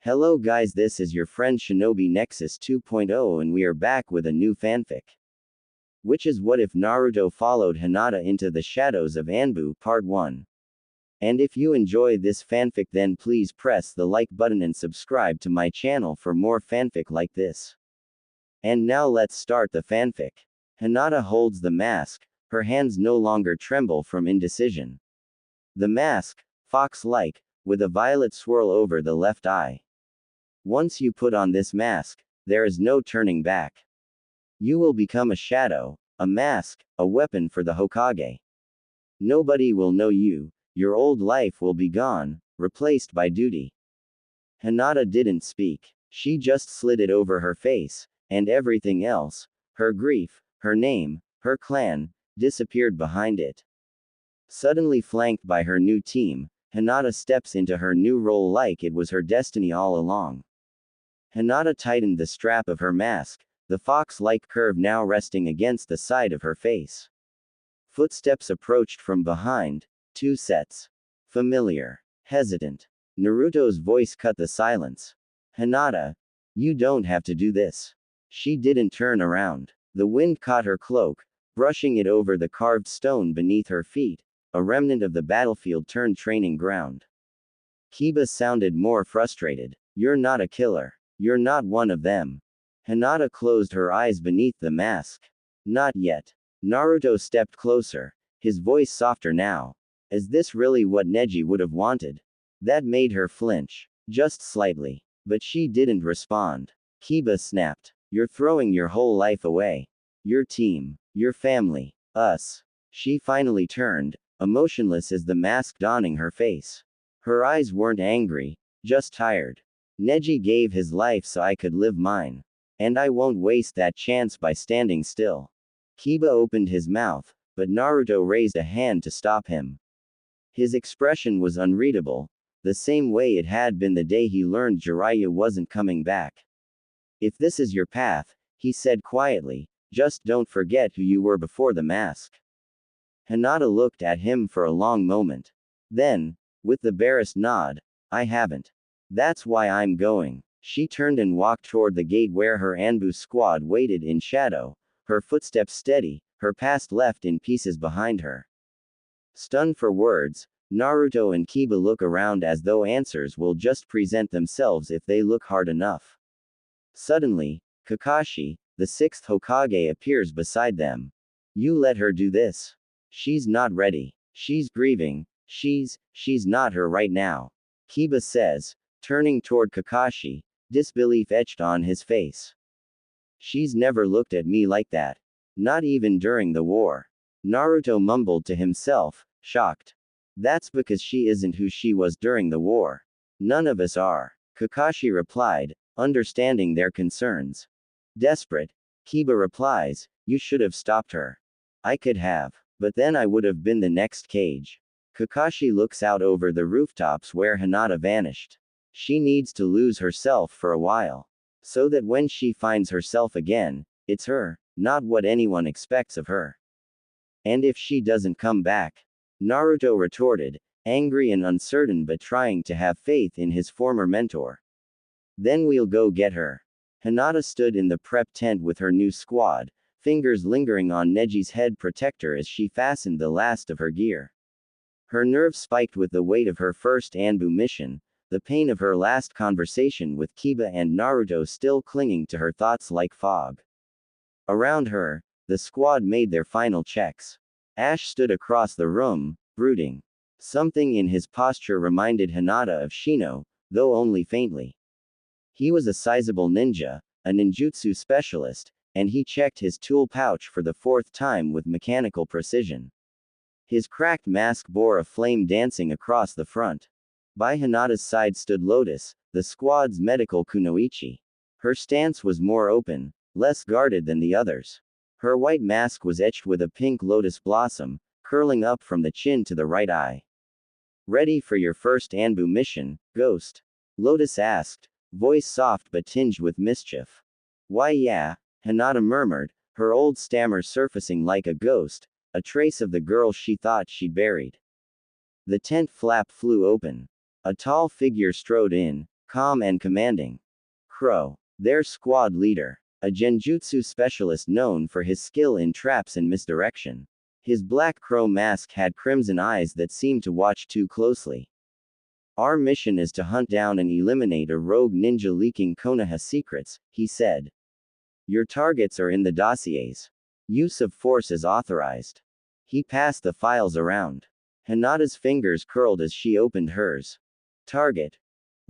Hello guys, this is your friend Shinobi Nexus 2.0 and we are back with a new fanfic. Which is What If Naruto Followed Hinata into the Shadows of Anbu Part 1. And if you enjoy this fanfic then please press the like button and subscribe to my channel for more fanfic like this. And now let's start the fanfic. Hinata holds the mask, her hands no longer tremble from indecision. The mask, fox-like, with a violet swirl over the left eye. Once you put on this mask, there is no turning back. You will become a shadow, a mask, a weapon for the Hokage. Nobody will know you, your old life will be gone, replaced by duty. Hinata didn't speak, she just slid it over her face, and everything else, her grief, her name, her clan, disappeared behind it. Suddenly flanked by her new team, Hinata steps into her new role like it was her destiny all along. Hinata tightened the strap of her mask, the fox-like curve now resting against the side of her face. Footsteps approached from behind, 2 sets. Familiar. Hesitant. Naruto's voice cut the silence. Hinata, you don't have to do this. She didn't turn around. The wind caught her cloak, brushing it over the carved stone beneath her feet, a remnant of the battlefield turned training ground. Kiba sounded more frustrated. You're not a killer. You're not one of them. Hinata closed her eyes beneath the mask. Not yet. Naruto stepped closer, his voice softer now. Is this really what Neji would have wanted? That made her flinch. Just slightly. But she didn't respond. Kiba snapped. You're throwing your whole life away. Your team. Your family. Us. She finally turned, emotionless as the mask donning her face. Her eyes weren't angry, just tired. Neji gave his life so I could live mine. And I won't waste that chance by standing still. Kiba opened his mouth, but Naruto raised a hand to stop him. His expression was unreadable, the same way it had been the day he learned Jiraiya wasn't coming back. If this is your path, he said quietly, just don't forget who you were before the mask. Hinata looked at him for a long moment. Then, with the barest nod, I haven't. That's why I'm going. She turned and walked toward the gate where her Anbu squad waited in shadow, her footsteps steady, her past left in pieces behind her. Stunned for words, Naruto and Kiba look around as though answers will just present themselves if they look hard enough. Suddenly, Kakashi, the 6th Hokage appears beside them. You let her do this. She's not ready. She's grieving. She's not her right now. Kiba says, turning toward Kakashi, disbelief etched on his face. She's never looked at me like that. Not even during the war. Naruto mumbled to himself, shocked. That's because she isn't who she was during the war. None of us are. Kakashi replied, understanding their concerns. Desperate, Kiba replies, you should have stopped her. I could have. But then I would have been the next cage. Kakashi looks out over the rooftops where Hinata vanished. She needs to lose herself for a while. So that when she finds herself again, it's her, not what anyone expects of her. And if she doesn't come back? Naruto retorted, angry and uncertain but trying to have faith in his former mentor. Then we'll go get her. Hinata stood in the prep tent with her new squad, fingers lingering on Neji's head protector as she fastened the last of her gear. Her nerves spiked with the weight of her first Anbu mission, the pain of her last conversation with Kiba and Naruto still clinging to her thoughts like fog. Around her, the squad made their final checks. Ash stood across the room, brooding. Something in his posture reminded Hinata of Shino, though only faintly. He was a sizable ninja, a ninjutsu specialist, and he checked his tool pouch for the 4th time with mechanical precision. His cracked mask bore a flame dancing across the front. By Hinata's side stood Lotus, the squad's medical kunoichi. Her stance was more open, less guarded than the others. Her white mask was etched with a pink lotus blossom, curling up from the chin to the right eye. Ready for your first Anbu mission, Ghost? Lotus asked, voice soft but tinged with mischief. Why yeah, Hinata murmured, her old stammer surfacing like a ghost, a trace of the girl she thought she'd buried. The tent flap flew open. A tall figure strode in, calm and commanding. Crow, their squad leader, a genjutsu specialist known for his skill in traps and misdirection. His black crow mask had crimson eyes that seemed to watch too closely. Our mission is to hunt down and eliminate a rogue ninja leaking Konoha secrets, he said. Your targets are in the dossiers. Use of force is authorized. He passed the files around. Hinata's fingers curled as she opened hers. Target: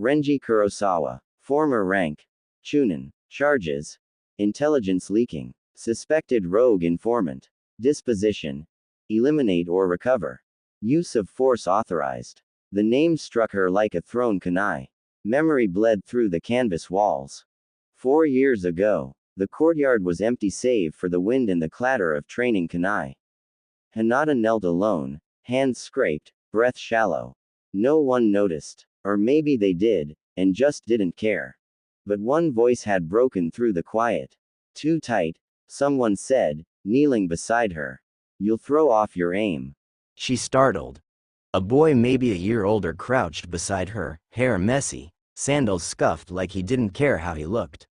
Renji Kurosawa. Former rank: Chunin. Charges: intelligence leaking. Suspected rogue informant. Disposition: eliminate or recover. Use of force authorized. The name struck her like a thrown kunai. Memory bled through the canvas walls. 4 years ago, the courtyard was empty save for the wind and the clatter of training kunai. Hinata knelt alone, hands scraped, breath shallow. No one noticed. Or maybe they did, and just didn't care. But one voice had broken through the quiet. Too tight, someone said, kneeling beside her. You'll throw off your aim. She startled. A boy maybe a year older crouched beside her, hair messy, sandals scuffed like he didn't care how he looked.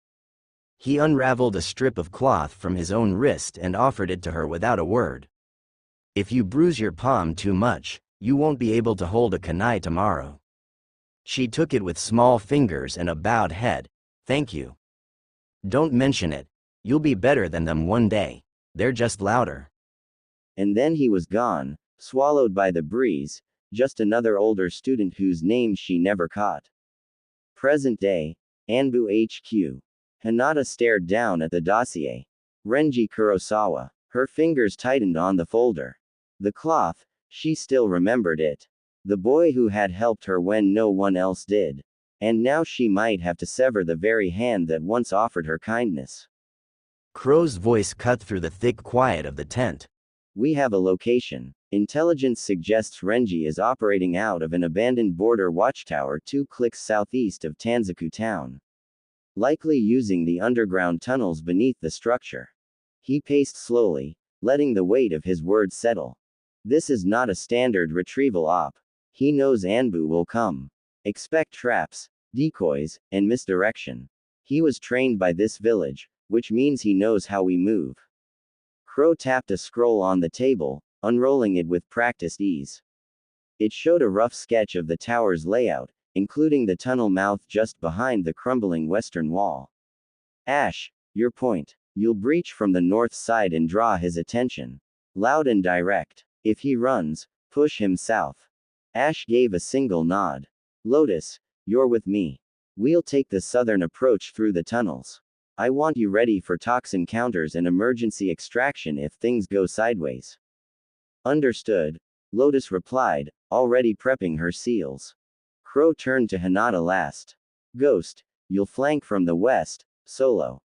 He unraveled a strip of cloth from his own wrist and offered it to her without a word. If you bruise your palm too much, you won't be able to hold a kunai tomorrow. She took it with small fingers and a bowed head. Thank you. Don't mention it. You'll be better than them one day. They're just louder. And then he was gone, swallowed by the breeze, just another older student whose name she never caught. Present day, Anbu HQ. Hinata stared down at the dossier. Renji Kurosawa. Her fingers tightened on the folder. The cloth, she still remembered it. The boy who had helped her when no one else did. And now she might have to sever the very hand that once offered her kindness. Crow's voice cut through the thick quiet of the tent. We have a location. Intelligence suggests Renji is operating out of an abandoned border watchtower 2 clicks southeast of Tanzaku town. Likely using the underground tunnels beneath the structure. He paced slowly, letting the weight of his words settle. This is not a standard retrieval op. He knows Anbu will come. Expect traps, decoys, and misdirection. He was trained by this village, which means he knows how we move. Crow tapped a scroll on the table, unrolling it with practiced ease. It showed a rough sketch of the tower's layout, including the tunnel mouth just behind the crumbling western wall. Ash, your point. You'll breach from the north side and draw his attention. Loud and direct. If he runs, push him south. Ash gave a single nod. Lotus, you're with me. We'll take the southern approach through the tunnels. I want you ready for toxin counters and emergency extraction if things go sideways. Understood, Lotus replied, already prepping her seals. Crow turned to Hinata last. Ghost, you'll flank from the west, solo.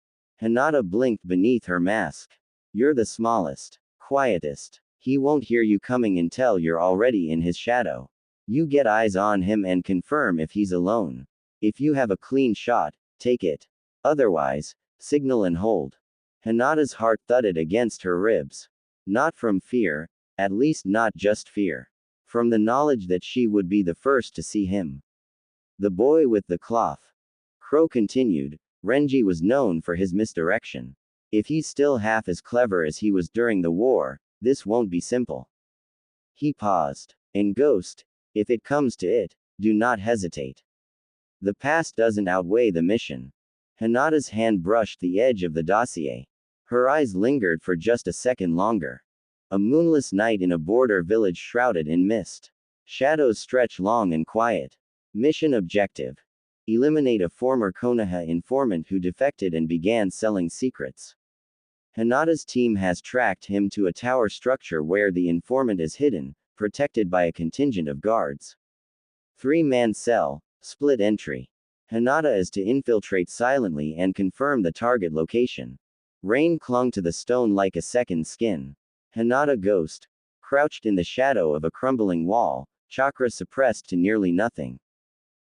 Hinata blinked beneath her mask. You're the smallest, quietest. He won't hear you coming until you're already in his shadow. You get eyes on him and confirm if he's alone. If you have a clean shot, take it. Otherwise, signal and hold. Hinata's heart thudded against her ribs. Not from fear, at least not just fear. From the knowledge that she would be the first to see him. The boy with the cloth. Crow continued, Renji was known for his misdirection. If he's still half as clever as he was during the war, this won't be simple. He paused. And Ghost, if it comes to it, do not hesitate. The past doesn't outweigh the mission. Hinata's hand brushed the edge of the dossier. Her eyes lingered for just a second longer. A moonless night in a border village shrouded in mist. Shadows stretch long and quiet. Mission objective. Eliminate a former Konoha informant who defected and began selling secrets. Hinata's team has tracked him to a tower structure where the informant is hidden, protected by a contingent of guards. 3-man cell, split entry. Hinata is to infiltrate silently and confirm the target location. Rain clung to the stone like a second skin. Hinata Ghost, crouched in the shadow of a crumbling wall, chakra suppressed to nearly nothing.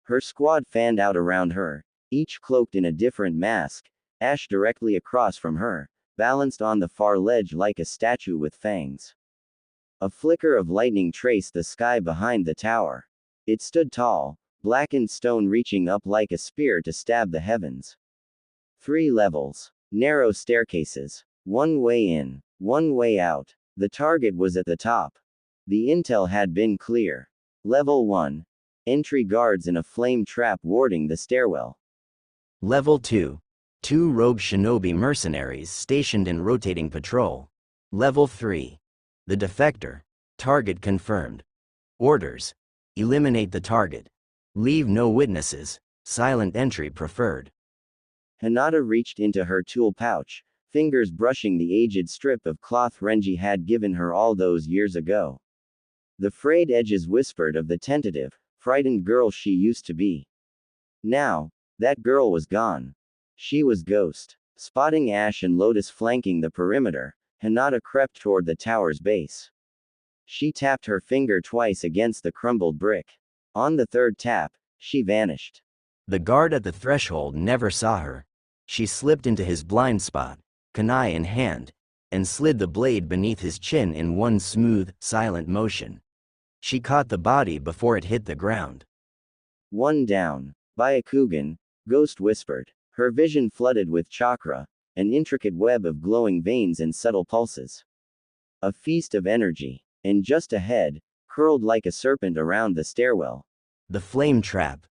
Her squad fanned out around her, each cloaked in a different mask, Ash directly across from her, balanced on the far ledge like a statue with fangs. A flicker of lightning traced the sky behind the tower. It stood tall, blackened stone reaching up like a spear to stab the heavens. 3 levels. Narrow staircases. One way in, one way out. The target was at the top. The intel had been clear. Level 1. Entry guards in a flame trap warding the stairwell. Level 2. 2 rogue shinobi mercenaries stationed in rotating patrol. Level 3. The defector. Target confirmed. Orders. Eliminate the target. Leave no witnesses. Silent entry preferred. Hinata reached into her tool pouch, fingers brushing the aged strip of cloth Renji had given her all those years ago. The frayed edges whispered of the tentative, frightened girl she used to be. Now, that girl was gone. She was ghost. Spotting Ash and Lotus flanking the perimeter, Hinata crept toward the tower's base. She tapped her finger twice against the crumbled brick. On the third tap, she vanished. The guard at the threshold never saw her. She slipped into his blind spot, kunai in hand, and slid the blade beneath his chin in one smooth, silent motion. She caught the body before it hit the ground. One down. Byakugan, Ghost whispered. Her vision flooded with chakra, an intricate web of glowing veins and subtle pulses. A feast of energy. And just ahead, curled like a serpent around the stairwell. The flame trap.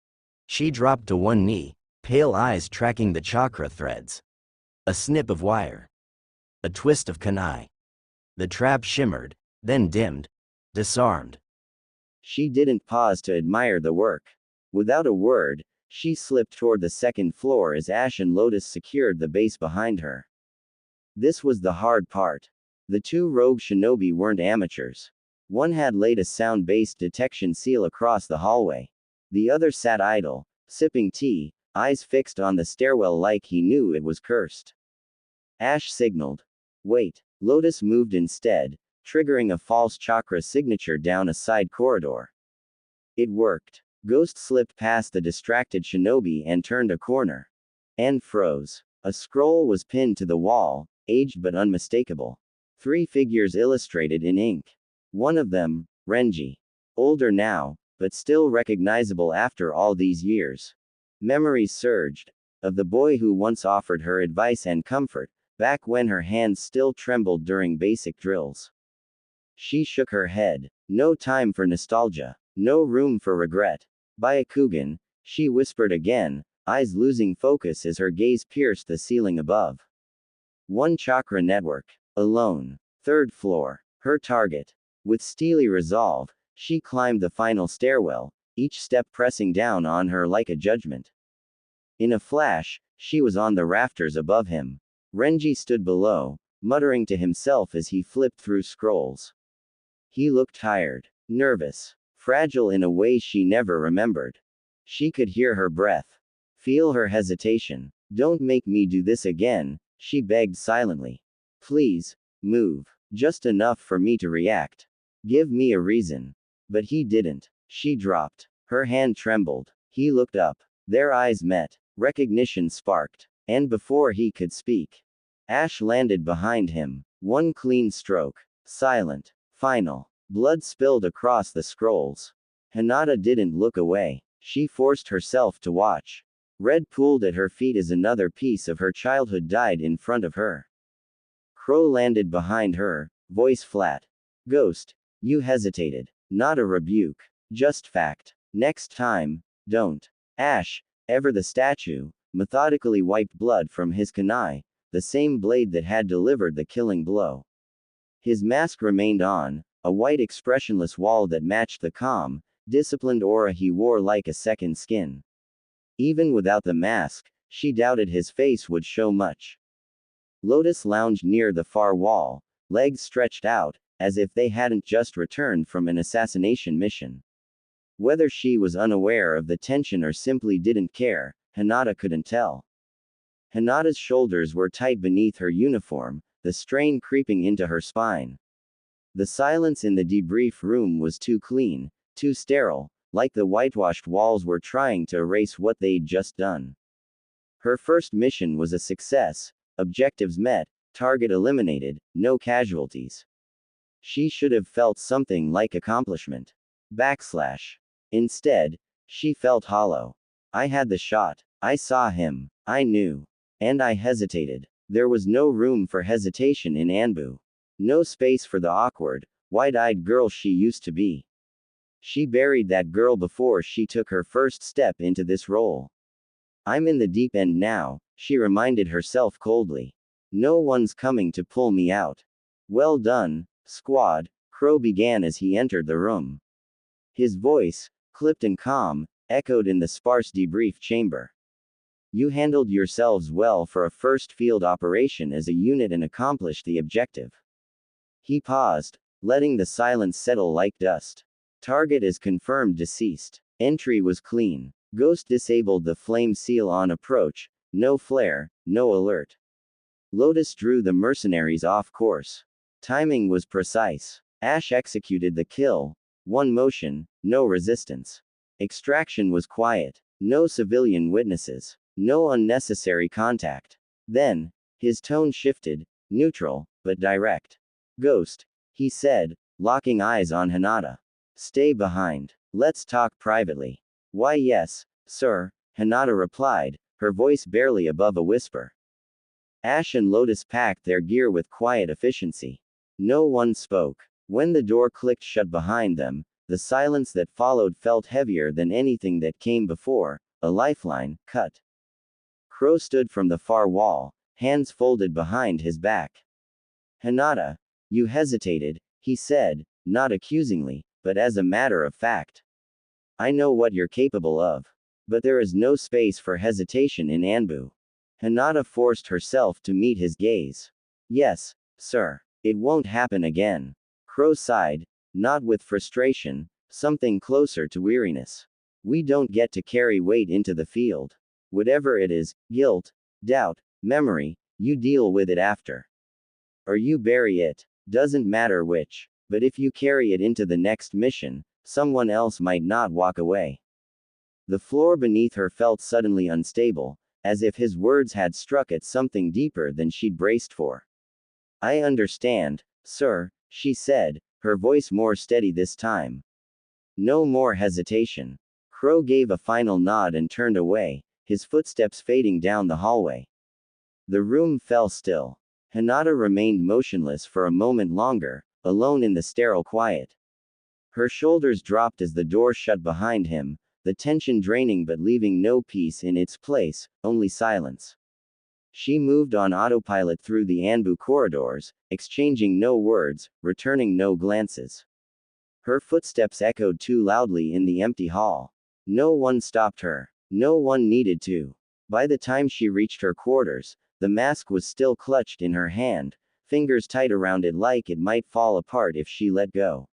She dropped to one knee, pale eyes tracking the chakra threads. A snip of wire. A twist of kunai. The trap shimmered, then dimmed. Disarmed. She didn't pause to admire the work. Without a word, she slipped toward the second floor as Ash and Lotus secured the base behind her. This was the hard part. The 2 rogue shinobi weren't amateurs. One had laid a sound-based detection seal across the hallway. The other sat idle, sipping tea, eyes fixed on the stairwell like he knew it was cursed. Ash signaled. Wait. Lotus moved instead, triggering a false chakra signature down a side corridor. It worked. Ghost slipped past the distracted shinobi and turned a corner. And froze. A scroll was pinned to the wall, aged but unmistakable. 3 figures illustrated in ink. One of them, Renji. Older now, but still recognizable after all these years. Memories surged. Of the boy who once offered her advice and comfort, back when her hands still trembled during basic drills. She shook her head. No time for nostalgia. No room for regret. Byakugan, she whispered again, eyes losing focus as her gaze pierced the ceiling above. 1 chakra network. Alone. 3rd floor. Her target. With steely resolve, she climbed the final stairwell, each step pressing down on her like a judgment. In a flash, she was on the rafters above him. Renji stood below, muttering to himself as he flipped through scrolls. He looked tired, nervous, fragile in a way she never remembered. She could hear her breath. Feel her hesitation. Don't make me do this again, she begged silently. Please, move. Just enough for me to react. Give me a reason. But he didn't. She dropped. Her hand trembled. He looked up. Their eyes met. Recognition sparked. And before he could speak, Ash landed behind him. 1 clean stroke. Silent. Final. Blood spilled across the scrolls. Hinata didn't look away. She forced herself to watch. Red pooled at her feet as another piece of her childhood died in front of her. Crow landed behind her, voice flat. Ghost, you hesitated. Not a rebuke. Just fact. Next time, don't. Ash, ever the statue, methodically wiped blood from his kunai, the same blade that had delivered the killing blow. His mask remained on, a white expressionless wall that matched the calm, disciplined aura he wore like a second skin. Even without the mask, she doubted his face would show much. Lotus lounged near the far wall, legs stretched out, as if they hadn't just returned from an assassination mission. Whether she was unaware of the tension or simply didn't care, Hinata couldn't tell. Hinata's shoulders were tight beneath her uniform, the strain creeping into her spine. The silence in the debrief room was too clean, too sterile, like the whitewashed walls were trying to erase what they'd just done. Her first mission was a success, objectives met, target eliminated, no casualties. She should have felt something like accomplishment. Backslash. Instead, She felt hollow. I had the shot. I saw him. I knew. And I hesitated. There was no room for hesitation in Anbu. No space for the awkward, wide-eyed girl she used to be. She buried that girl before she took her first step into this role. I'm in the deep end now, she reminded herself coldly. No one's coming to pull me out. Well done, squad, Crow began as he entered the room. His voice, clipped and calm, echoed in the sparse debrief chamber. You handled yourselves well for a first field operation as a unit and accomplished the objective. He paused, letting the silence settle like dust. Target is confirmed deceased. Entry was clean. Ghost disabled the flame seal on approach, no flare, no alert. Lotus drew the mercenaries off course. Timing was precise. Ash executed the kill. One motion, no resistance. Extraction was quiet. No civilian witnesses. No unnecessary contact. Then, his tone shifted, neutral, but direct. Ghost, he said, locking eyes on Hinata. Stay behind. Let's talk privately. Why yes, sir, Hinata replied, her voice barely above a whisper. Ash and Lotus packed their gear with quiet efficiency. No one spoke. When the door clicked shut behind them, the silence that followed felt heavier than anything that came before, a lifeline, cut. Crow stood from the far wall, hands folded behind his back. Hinata, you hesitated, he said, not accusingly, but as a matter of fact. I know what you're capable of. But there is no space for hesitation in Anbu. Hinata forced herself to meet his gaze. Yes, sir. It won't happen again. Crow sighed, not with frustration, something closer to weariness. We don't get to carry weight into the field. Whatever it is, guilt, doubt, memory, you deal with it after. Or you bury it. Doesn't matter which. But if you carry it into the next mission, someone else might not walk away. The floor beneath her felt suddenly unstable, as if his words had struck at something deeper than she'd braced for. I understand, sir, she said, her voice more steady this time. No more hesitation. Crow gave a final nod and turned away, his footsteps fading down the hallway. The room fell still. Hinata remained motionless for a moment longer, alone in the sterile quiet. Her shoulders dropped as the door shut behind him, the tension draining but leaving no peace in its place, only silence. She moved on autopilot through the Anbu corridors, exchanging no words, returning no glances. Her footsteps echoed too loudly in the empty hall. No one stopped her. No one needed to. By the time she reached her quarters, the mask was still clutched in her hand, fingers tight around it like it might fall apart if she let go.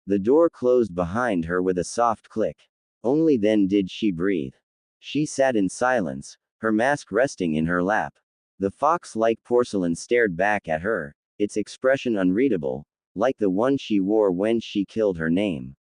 The door closed behind her with a soft click. Only then did she breathe. She sat in silence, her mask resting in her lap. The fox-like porcelain stared back at her, its expression unreadable, like the one she wore when she killed her name.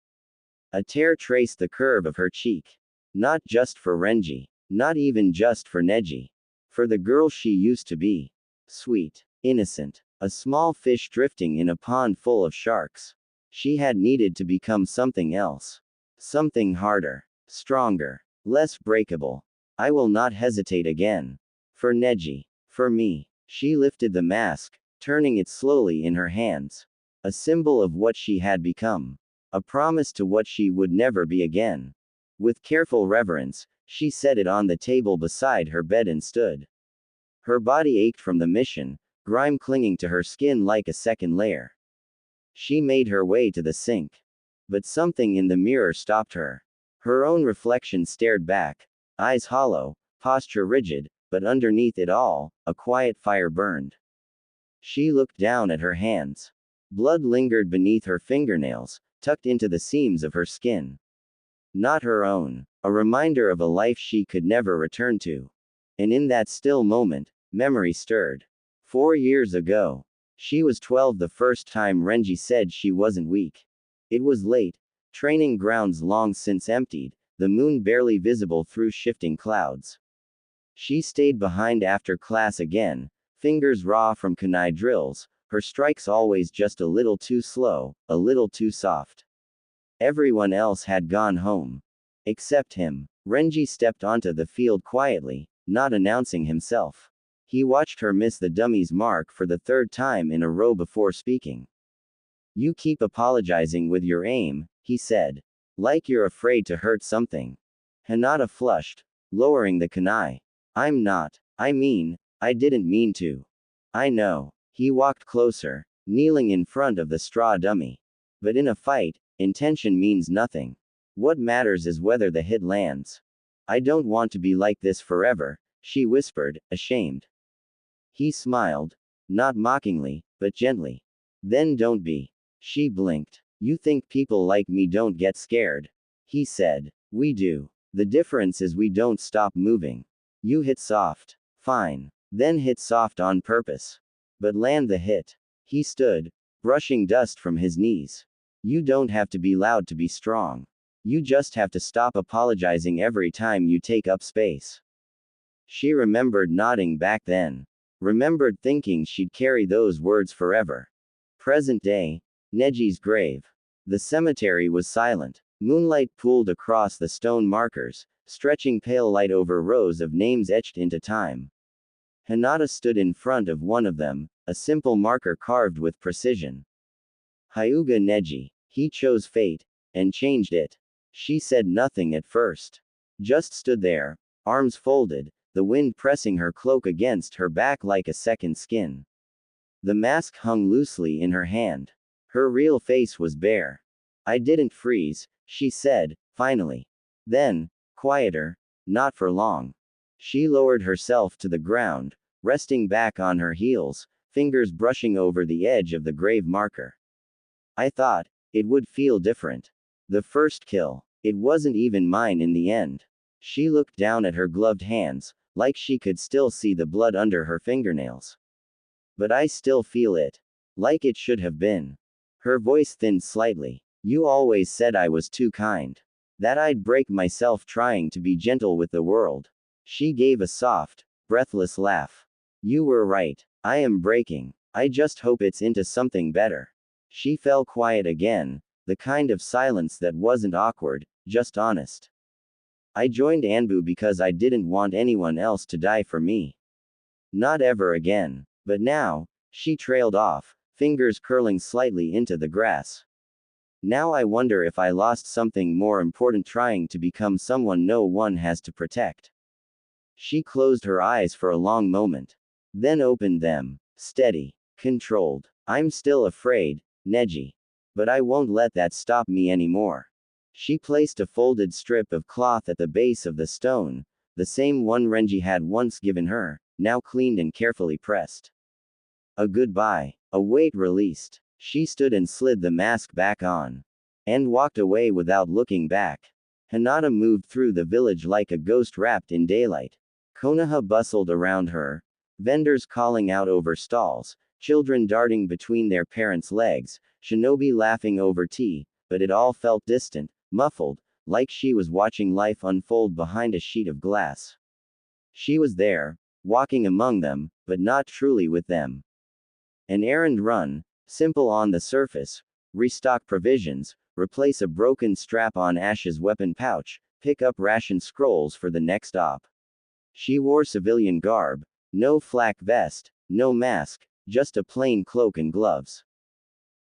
A tear traced the curve of her cheek. Not just for Renji. Not even just for Neji. For the girl she used to be. Sweet. Innocent. A small fish drifting in a pond full of sharks. She had needed to become something else. Something harder. Stronger. Less breakable. I will not hesitate again. For Neji. For me. She lifted the mask, turning it slowly in her hands. A symbol of what she had become. A promise to what she would never be again. With careful reverence, she set it on the table beside her bed and stood. Her body ached from the mission, grime clinging to her skin like a second layer. She made her way to the sink. But something in the mirror stopped her. Her own reflection stared back, eyes hollow, posture rigid, but underneath it all, a quiet fire burned. She looked down at her hands. Blood lingered beneath her fingernails, tucked into the seams of her skin. Not her own. A reminder of a life she could never return to. And in that still moment, memory stirred. 4 years ago. She was 12 the first time Renji said she wasn't weak. It was late. Training grounds long since emptied, the moon barely visible through shifting clouds. She stayed behind after class again, fingers raw from kunai drills, her strikes always just a little too slow, a little too soft. Everyone else had gone home. Except him. Renji stepped onto the field quietly, not announcing himself. He watched her miss the dummy's mark for the third time in a row before speaking. You keep apologizing with your aim, he said. Like you're afraid to hurt something. Hinata flushed, lowering the kunai. I'm not. I didn't mean to. I know. He walked closer, kneeling in front of the straw dummy. But in a fight, intention means nothing. What matters is whether the hit lands. I don't want to be like this forever, she whispered, ashamed. He smiled. Not mockingly, but gently. Then don't be. She blinked. You think people like me don't get scared? He said. We do. The difference is we don't stop moving. You hit soft. Fine. Then hit soft on purpose. But land the hit. He stood, brushing dust from his knees. You don't have to be loud to be strong. You just have to stop apologizing every time you take up space. She remembered nodding back then. Remembered thinking she'd carry those words forever. Present day. Neji's grave. The cemetery was silent. Moonlight pooled across the stone markers, stretching pale light over rows of names etched into time. Hinata stood in front of one of them, a simple marker carved with precision. Hyuga Neji. He chose fate, and changed it. She said nothing at first. Just stood there, arms folded, the wind pressing her cloak against her back like a second skin. The mask hung loosely in her hand. Her real face was bare. I didn't freeze, she said, finally. Then, quieter, not for long. She lowered herself to the ground, resting back on her heels, fingers brushing over the edge of the grave marker. I thought it would feel different. The first kill. It wasn't even mine in the end. She looked down at her gloved hands, like she could still see the blood under her fingernails. But I still feel it. Like it should have been. Her voice thinned slightly. You always said I was too kind. That I'd break myself trying to be gentle with the world. She gave a soft, breathless laugh. You were right. I am breaking. I just hope it's into something better. She fell quiet again, the kind of silence that wasn't awkward, just honest. I joined Anbu because I didn't want anyone else to die for me. Not ever again. But now, she trailed off, fingers curling slightly into the grass. Now I wonder if I lost something more important trying to become someone no one has to protect. She closed her eyes for a long moment. Then opened them, steady, controlled. I'm still afraid, Neji. But I won't let that stop me anymore. She placed a folded strip of cloth at the base of the stone, the same one Renji had once given her, now cleaned and carefully pressed. A goodbye. A weight released. She stood and slid the mask back on. And walked away without looking back. Hinata moved through the village like a ghost wrapped in daylight. Konoha bustled around her. Vendors calling out over stalls, children darting between their parents' legs, shinobi laughing over tea, but it all felt distant, muffled, like she was watching life unfold behind a sheet of glass. She was there, walking among them, but not truly with them. An errand run, simple on the surface, restock provisions, replace a broken strap on Ash's weapon pouch, pick up ration scrolls for the next op. She wore civilian garb, no flak vest, no mask, just a plain cloak and gloves.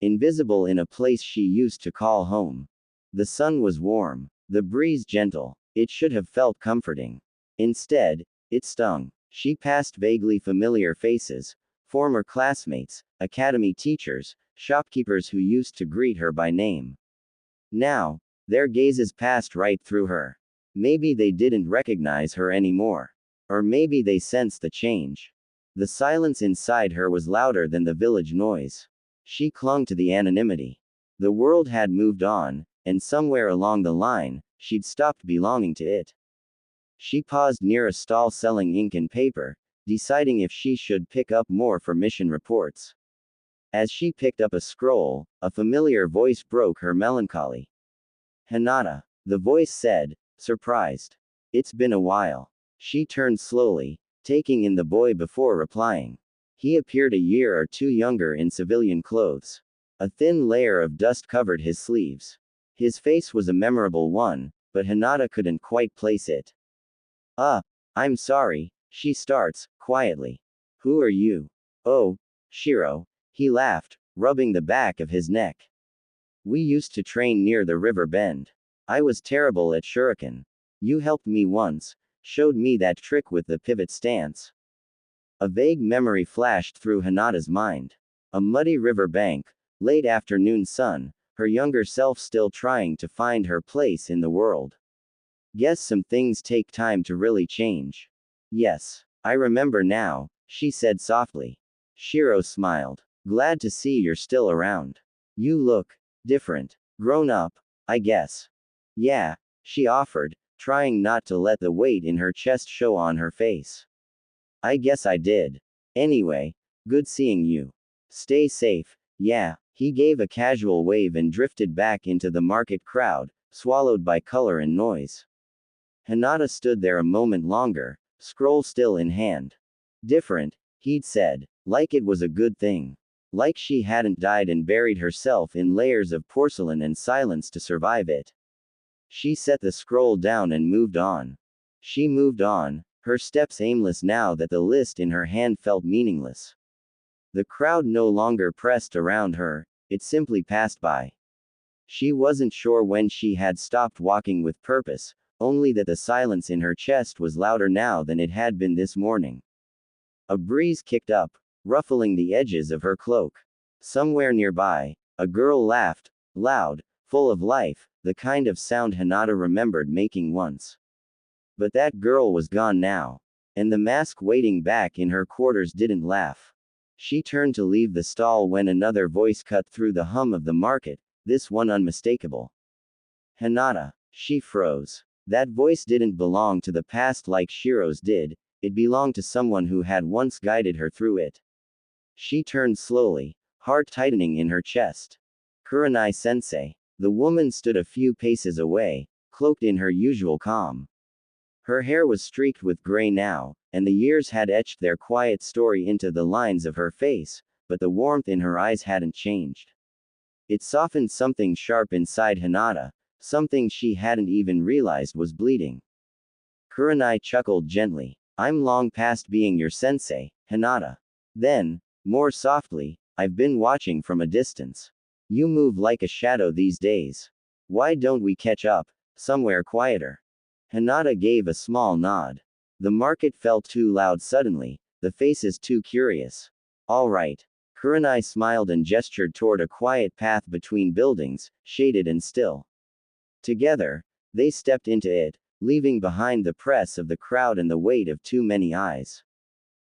Invisible in a place she used to call home. The sun was warm, the breeze gentle. It should have felt comforting. Instead, it stung. She passed vaguely familiar faces, former classmates, academy teachers, shopkeepers who used to greet her by name. Now, their gazes passed right through her. Maybe they didn't recognize her anymore. Or maybe they sensed the change. The silence inside her was louder than the village noise. She clung to the anonymity. The world had moved on, and somewhere along the line, she'd stopped belonging to it. She paused near a stall selling ink and paper, deciding if she should pick up more for mission reports. As she picked up a scroll, a familiar voice broke her melancholy. Hinata, the voice said, surprised. It's been a while. She turned slowly, taking in the boy before replying. He appeared a year or two younger in civilian clothes. A thin layer of dust covered his sleeves. His face was a memorable one, but Hinata couldn't quite place it. I'm sorry, she starts, quietly. Who are you? Oh, Shiro, he laughed, rubbing the back of his neck. We used to train near the river bend. I was terrible at shuriken. You helped me once, showed me that trick with the pivot stance. A vague memory flashed through Hinata's mind. A muddy river bank, late afternoon sun, her younger self still trying to find her place in the world. Guess some things take time to really change. Yes, I remember now, she said softly. Shiro smiled. Glad to see you're still around. You look different. Grown up, I guess. Yeah, she offered, trying not to let the weight in her chest show on her face. I guess I did. Anyway, good seeing you. Stay safe. Yeah, he gave a casual wave and drifted back into the market crowd, swallowed by color and noise. Hinata stood there a moment longer, scroll still in hand. Different, he'd said, like it was a good thing. Like she hadn't died and buried herself in layers of porcelain and silence to survive it. She set the scroll down and moved on. She moved on, her steps aimless now that the list in her hand felt meaningless. The crowd no longer pressed around her, it simply passed by. She wasn't sure when she had stopped walking with purpose, only that the silence in her chest was louder now than it had been this morning. A breeze kicked up, ruffling the edges of her cloak. Somewhere nearby, a girl laughed, loud, full of life, the kind of sound Hinata remembered making once. But that girl was gone now. And the mask waiting back in her quarters didn't laugh. She turned to leave the stall when another voice cut through the hum of the market, this one unmistakable. Hinata. She froze. That voice didn't belong to the past like Shiro's did, it belonged to someone who had once guided her through it. She turned slowly, heart tightening in her chest. Kurenai-sensei. The woman stood a few paces away, cloaked in her usual calm. Her hair was streaked with gray now, and the years had etched their quiet story into the lines of her face, but the warmth in her eyes hadn't changed. It softened something sharp inside Hinata, something she hadn't even realized was bleeding. Kurenai chuckled gently. I'm long past being your sensei, Hinata. Then, more softly, I've been watching from a distance. You move like a shadow these days. Why don't we catch up, somewhere quieter? Hinata gave a small nod. The market felt too loud suddenly, the faces too curious. All right. Kurenai smiled and gestured toward a quiet path between buildings, shaded and still. Together, they stepped into it, leaving behind the press of the crowd and the weight of too many eyes.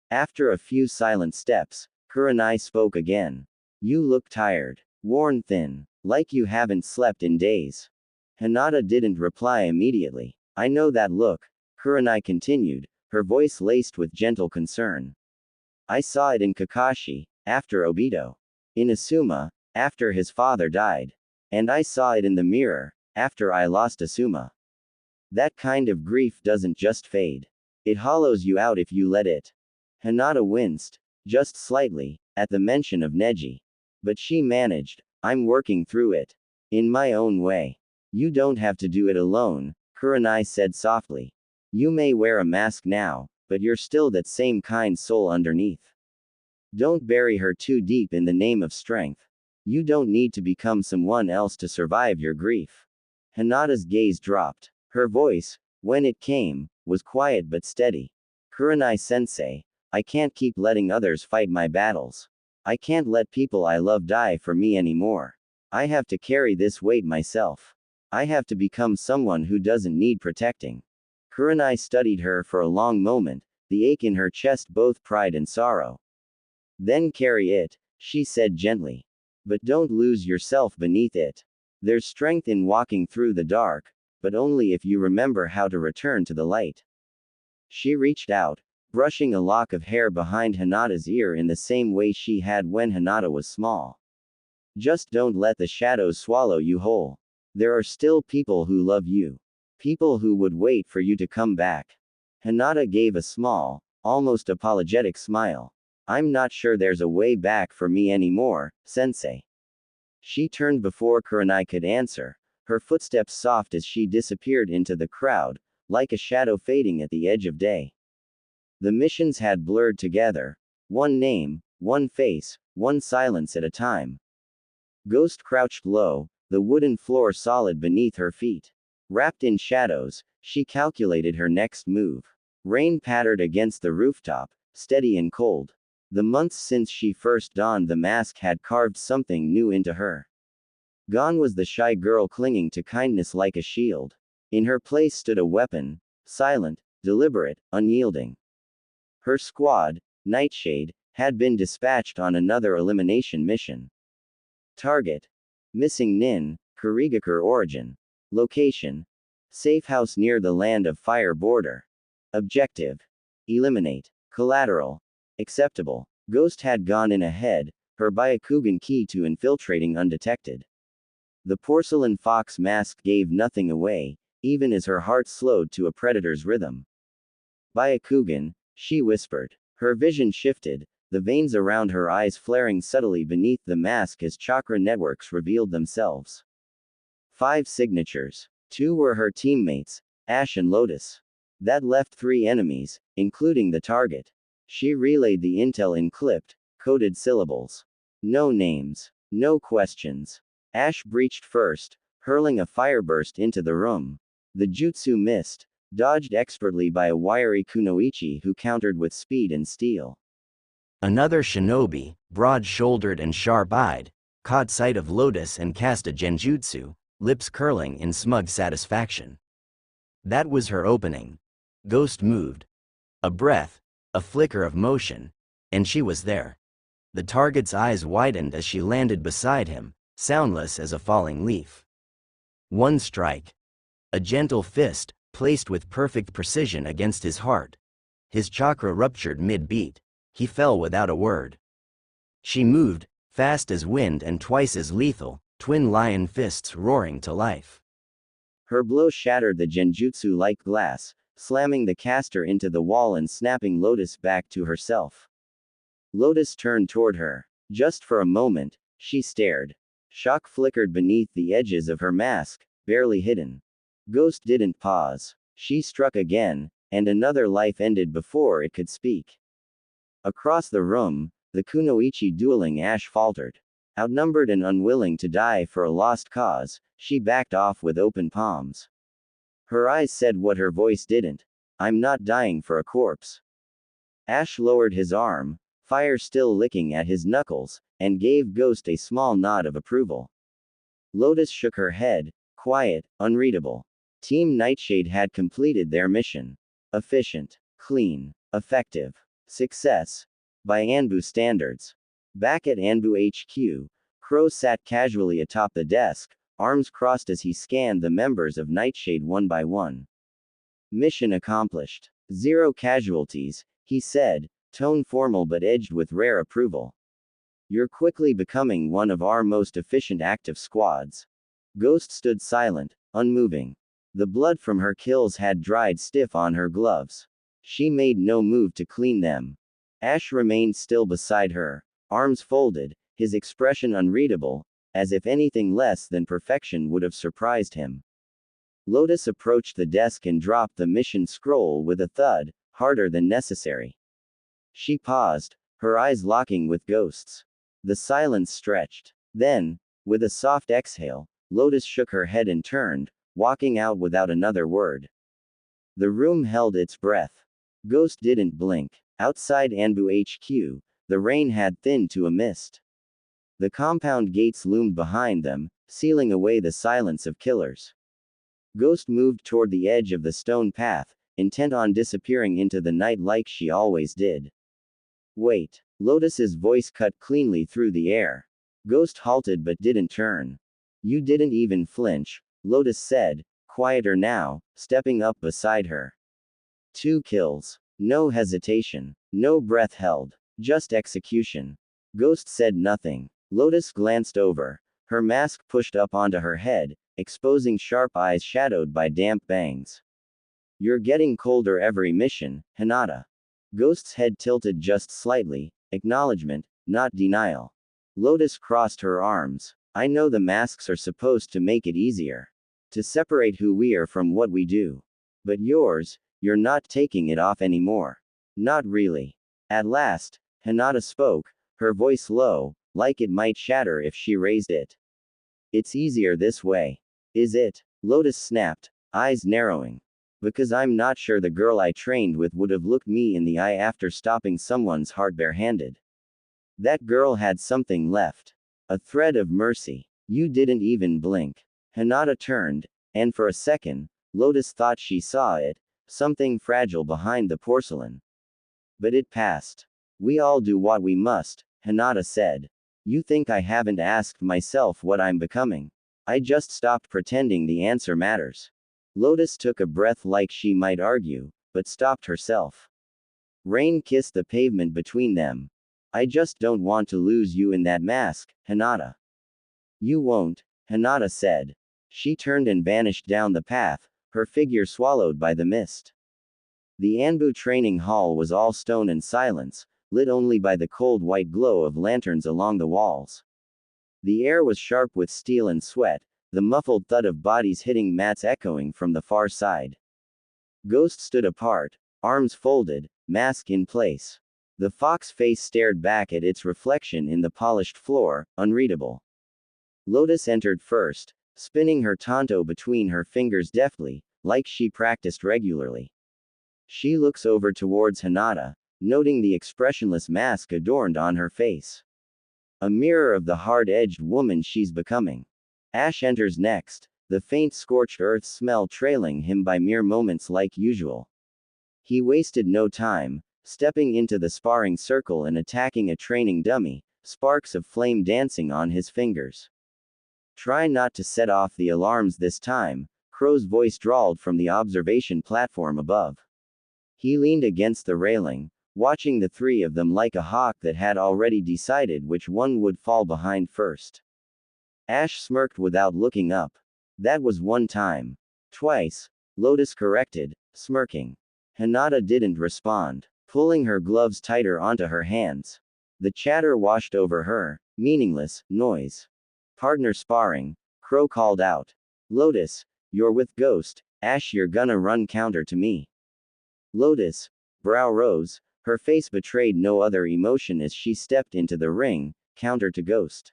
After a few silent steps, Kurenai spoke again. You look tired, worn thin, like you haven't slept in days. Hinata didn't reply immediately. I know that look, Kurenai continued, her voice laced with gentle concern. I saw it in Kakashi, after Obito. In Asuma, after his father died. And I saw it in the mirror, after I lost Asuma. That kind of grief doesn't just fade. It hollows you out if you let it. Hinata winced, just slightly, at the mention of Neji. But she managed. I'm working through it. In my own way. You don't have to do it alone, Kurenai said softly. You may wear a mask now, but you're still that same kind soul underneath. Don't bury her too deep in the name of strength. You don't need to become someone else to survive your grief. Hinata's gaze dropped. Her voice, when it came, was quiet but steady. Kurenai-sensei, I can't keep letting others fight my battles. I can't let people I love die for me anymore. I have to carry this weight myself. I have to become someone who doesn't need protecting. Kurenai studied her for a long moment, the ache in her chest both pride and sorrow. Then carry it, she said gently. But don't lose yourself beneath it. There's strength in walking through the dark, but only if you remember how to return to the light. She reached out, brushing a lock of hair behind Hinata's ear in the same way she had when Hinata was small. Just don't let the shadows swallow you whole. There are still people who love you. People who would wait for you to come back. Hinata gave a small, almost apologetic smile. I'm not sure there's a way back for me anymore, sensei. She turned before Kurenai could answer, her footsteps soft as she disappeared into the crowd, like a shadow fading at the edge of day. The missions had blurred together. One name, one face, one silence at a time. Ghost crouched low, the wooden floor solid beneath her feet. Wrapped in shadows, she calculated her next move. Rain pattered against the rooftop, steady and cold. The months since she first donned the mask had carved something new into her. Gone was the shy girl clinging to kindness like a shield. In her place stood a weapon, silent, deliberate, unyielding. Her squad, Nightshade, had been dispatched on another elimination mission. Target: missing Nin, Kurigakure origin. Location: safe house near the Land of Fire border. Objective: eliminate. Collateral: acceptable. Ghost had gone in ahead, her Byakugan key to infiltrating undetected. The porcelain fox mask gave nothing away, even as her heart slowed to a predator's rhythm. Byakugan, she whispered. Her vision shifted, the veins around her eyes flaring subtly beneath the mask as chakra networks revealed themselves. 5 signatures. 2 were her teammates, Ash and Lotus. That left 3 enemies, including the target. She relayed the intel in clipped, coded syllables. No names. No questions. Ash breached first, hurling a fireburst into the room. The jutsu missed, dodged expertly by a wiry kunoichi who countered with speed and steel. Another shinobi, broad-shouldered and sharp-eyed, caught sight of Lotus and cast a genjutsu, lips curling in smug satisfaction. That was her opening. Ghost moved. A breath, a flicker of motion, and she was there. The target's eyes widened as she landed beside him, soundless as a falling leaf. One strike. A gentle fist, placed with perfect precision against his heart. His chakra ruptured mid-beat. He fell without a word. She moved, fast as wind and twice as lethal, twin lion fists roaring to life. Her blow shattered the genjutsu like glass, slamming the caster into the wall and snapping Lotus back to herself. Lotus turned toward her. Just for a moment, she stared. Shock flickered beneath the edges of her mask, barely hidden. Ghost didn't pause. She struck again, and another life ended before it could speak. Across the room, the kunoichi dueling Ash faltered. Outnumbered and unwilling to die for a lost cause, she backed off with open palms. Her eyes said what her voice didn't. I'm not dying for a corpse. Ash lowered his arm, fire still licking at his knuckles, and gave Ghost a small nod of approval. Lotus shook her head, quiet, unreadable. Team Nightshade had completed their mission. Efficient, clean, effective. Success. By Anbu standards. Back at Anbu HQ, Crow sat casually atop the desk, arms crossed as he scanned the members of Nightshade one by one. Mission accomplished. 0 casualties, he said, tone formal but edged with rare approval. You're quickly becoming one of our most efficient active squads. Ghost stood silent, unmoving. The blood from her kills had dried stiff on her gloves. She made no move to clean them. Ash remained still beside her, arms folded, his expression unreadable, as if anything less than perfection would have surprised him. Lotus approached the desk and dropped the mission scroll with a thud, harder than necessary. She paused, her eyes locking with Ghost's. The silence stretched. Then, with a soft exhale, Lotus shook her head and turned, walking out without another word. The room held its breath. Ghost didn't blink. Outside Anbu HQ, the rain had thinned to a mist. The compound gates loomed behind them, sealing away the silence of killers. Ghost moved toward the edge of the stone path, intent on disappearing into the night like she always did. Wait. Lotus's voice cut cleanly through the air. Ghost halted but didn't turn. You didn't even flinch, Lotus said, quieter now, stepping up beside her. 2 kills. No hesitation. No breath held. Just execution. Ghost said nothing. Lotus glanced over. Her mask pushed up onto her head, exposing sharp eyes shadowed by damp bangs. You're getting colder every mission, Hinata. Ghost's head tilted just slightly, acknowledgement, not denial. Lotus crossed her arms. I know the masks are supposed to make it easier. To separate who we are from what we do. But you're not taking it off anymore. Not really. At last, Hinata spoke, her voice low, like it might shatter if she raised it. It's easier this way. Is it? Lotus snapped, eyes narrowing. Because I'm not sure the girl I trained with would have looked me in the eye after stopping someone's heart barehanded. That girl had something left. A thread of mercy. You didn't even blink. Hinata turned, and for a second, Lotus thought she saw it, something fragile behind the porcelain. But it passed. We all do what we must, Hinata said. You think I haven't asked myself what I'm becoming? I just stopped pretending the answer matters. Lotus took a breath like she might argue, but stopped herself. Rain kissed the pavement between them. I just don't want to lose you in that mask, Hinata. You won't, Hinata said. She turned and vanished down the path, her figure swallowed by the mist. The Anbu training hall was all stone and silence, lit only by the cold white glow of lanterns along the walls. The air was sharp with steel and sweat, the muffled thud of bodies hitting mats echoing from the far side. Ghost stood apart, arms folded, mask in place. The fox face stared back at its reflection in the polished floor, unreadable. Lotus entered first, spinning her tanto between her fingers deftly, like she practiced regularly. She looks over towards Hinata, noting the expressionless mask adorned on her face. A mirror of the hard-edged woman she's becoming. Ash enters next, the faint scorched earth smell trailing him by mere moments like usual. He wasted no time, stepping into the sparring circle and attacking a training dummy, sparks of flame dancing on his fingers. Try not to set off the alarms this time, Crow's voice drawled from the observation platform above. He leaned against the railing, watching the three of them like a hawk that had already decided which one would fall behind first. Ash smirked without looking up. That was one time. Twice, Lotus corrected, smirking. Hinata didn't respond, pulling her gloves tighter onto her hands. The chatter washed over her, meaningless noise. Partner sparring, Crow called out. Lotus, you're with Ghost, Ash, you're gonna run counter to me. Lotus, brow rose, her face betrayed no other emotion as she stepped into the ring, counter to Ghost.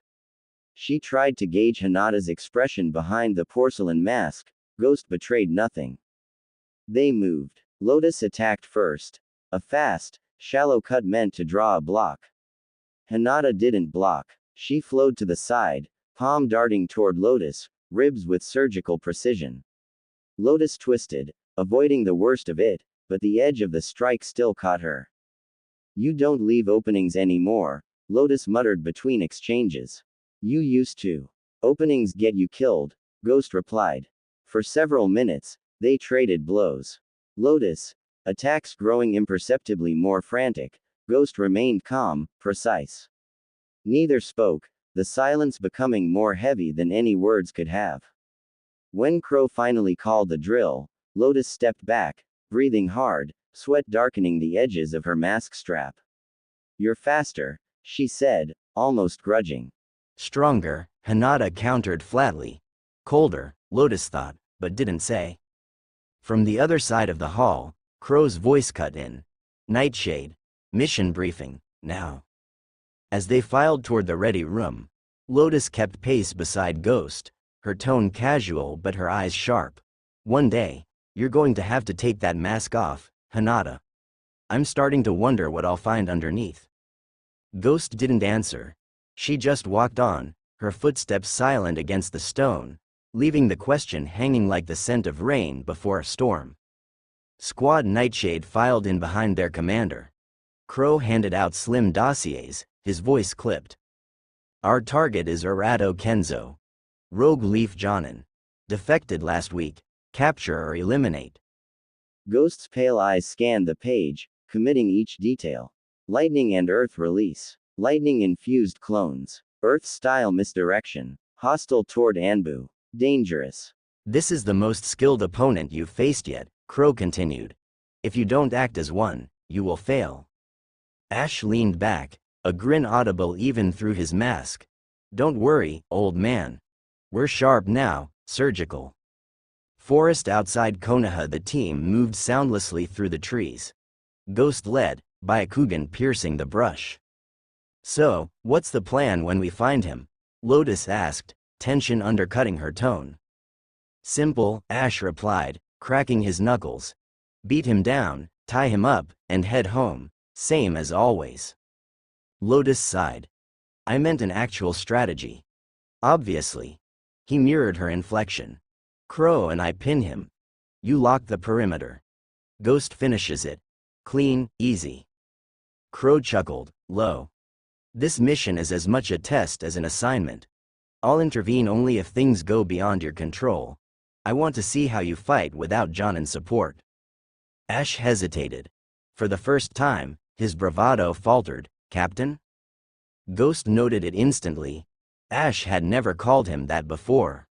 She tried to gauge Hinata's expression behind the porcelain mask, Ghost betrayed nothing. They moved. Lotus attacked first. A fast, shallow cut meant to draw a block. Hinata didn't block. She flowed to the side, palm darting toward Lotus, ribs with surgical precision. Lotus twisted, avoiding the worst of it, but the edge of the strike still caught her. You don't leave openings anymore, Lotus muttered between exchanges. You used to. Openings get you killed, Ghost replied. For several minutes, they traded blows. Lotus, attacks growing imperceptibly more frantic, Ghost remained calm, precise. Neither spoke, the silence becoming more heavy than any words could have. When Crow finally called the drill, Lotus stepped back, breathing hard, sweat darkening the edges of her mask strap. You're faster, she said, almost grudging. Stronger, Hinata countered flatly. Colder, Lotus thought, but didn't say. From the other side of the hall, Crow's voice cut in. Nightshade. Mission briefing, now. As they filed toward the ready room, Lotus kept pace beside Ghost, her tone casual but her eyes sharp. One day, you're going to have to take that mask off, Hinata. I'm starting to wonder what I'll find underneath. Ghost didn't answer. She just walked on, her footsteps silent against the stone, leaving the question hanging like the scent of rain before a storm. Squad Nightshade filed in behind their commander. Crow handed out slim dossiers, his voice clipped. Our target is Arato Kenzo. Rogue Leaf Jonin. Defected last week. Capture or eliminate. Ghost's pale eyes scanned the page, committing each detail. Lightning and Earth release. Lightning-infused clones. Earth-style misdirection. Hostile toward Anbu. Dangerous. This is the most skilled opponent you've faced yet, Crow continued. If you don't act as one, you will fail. Ash leaned back, a grin audible even through his mask. Don't worry, old man. We're sharp now, surgical. Forest outside Konoha, the team moved soundlessly through the trees. Ghost led, Byakugan piercing the brush. So, what's the plan when we find him? Lotus asked, tension undercutting her tone. Simple, Ash replied, cracking his knuckles. Beat him down, tie him up, and head home, same as always. Lotus sighed. I meant an actual strategy. Obviously. He mirrored her inflection. Crow and I pin him. You lock the perimeter. Ghost finishes it. Clean, easy. Crow chuckled, low. This mission is as much a test as an assignment. I'll intervene only if things go beyond your control. I want to see how you fight without Jonan's support. Ash hesitated. For the first time, his bravado faltered. Captain? Ghost noted it instantly. Ash had never called him that before.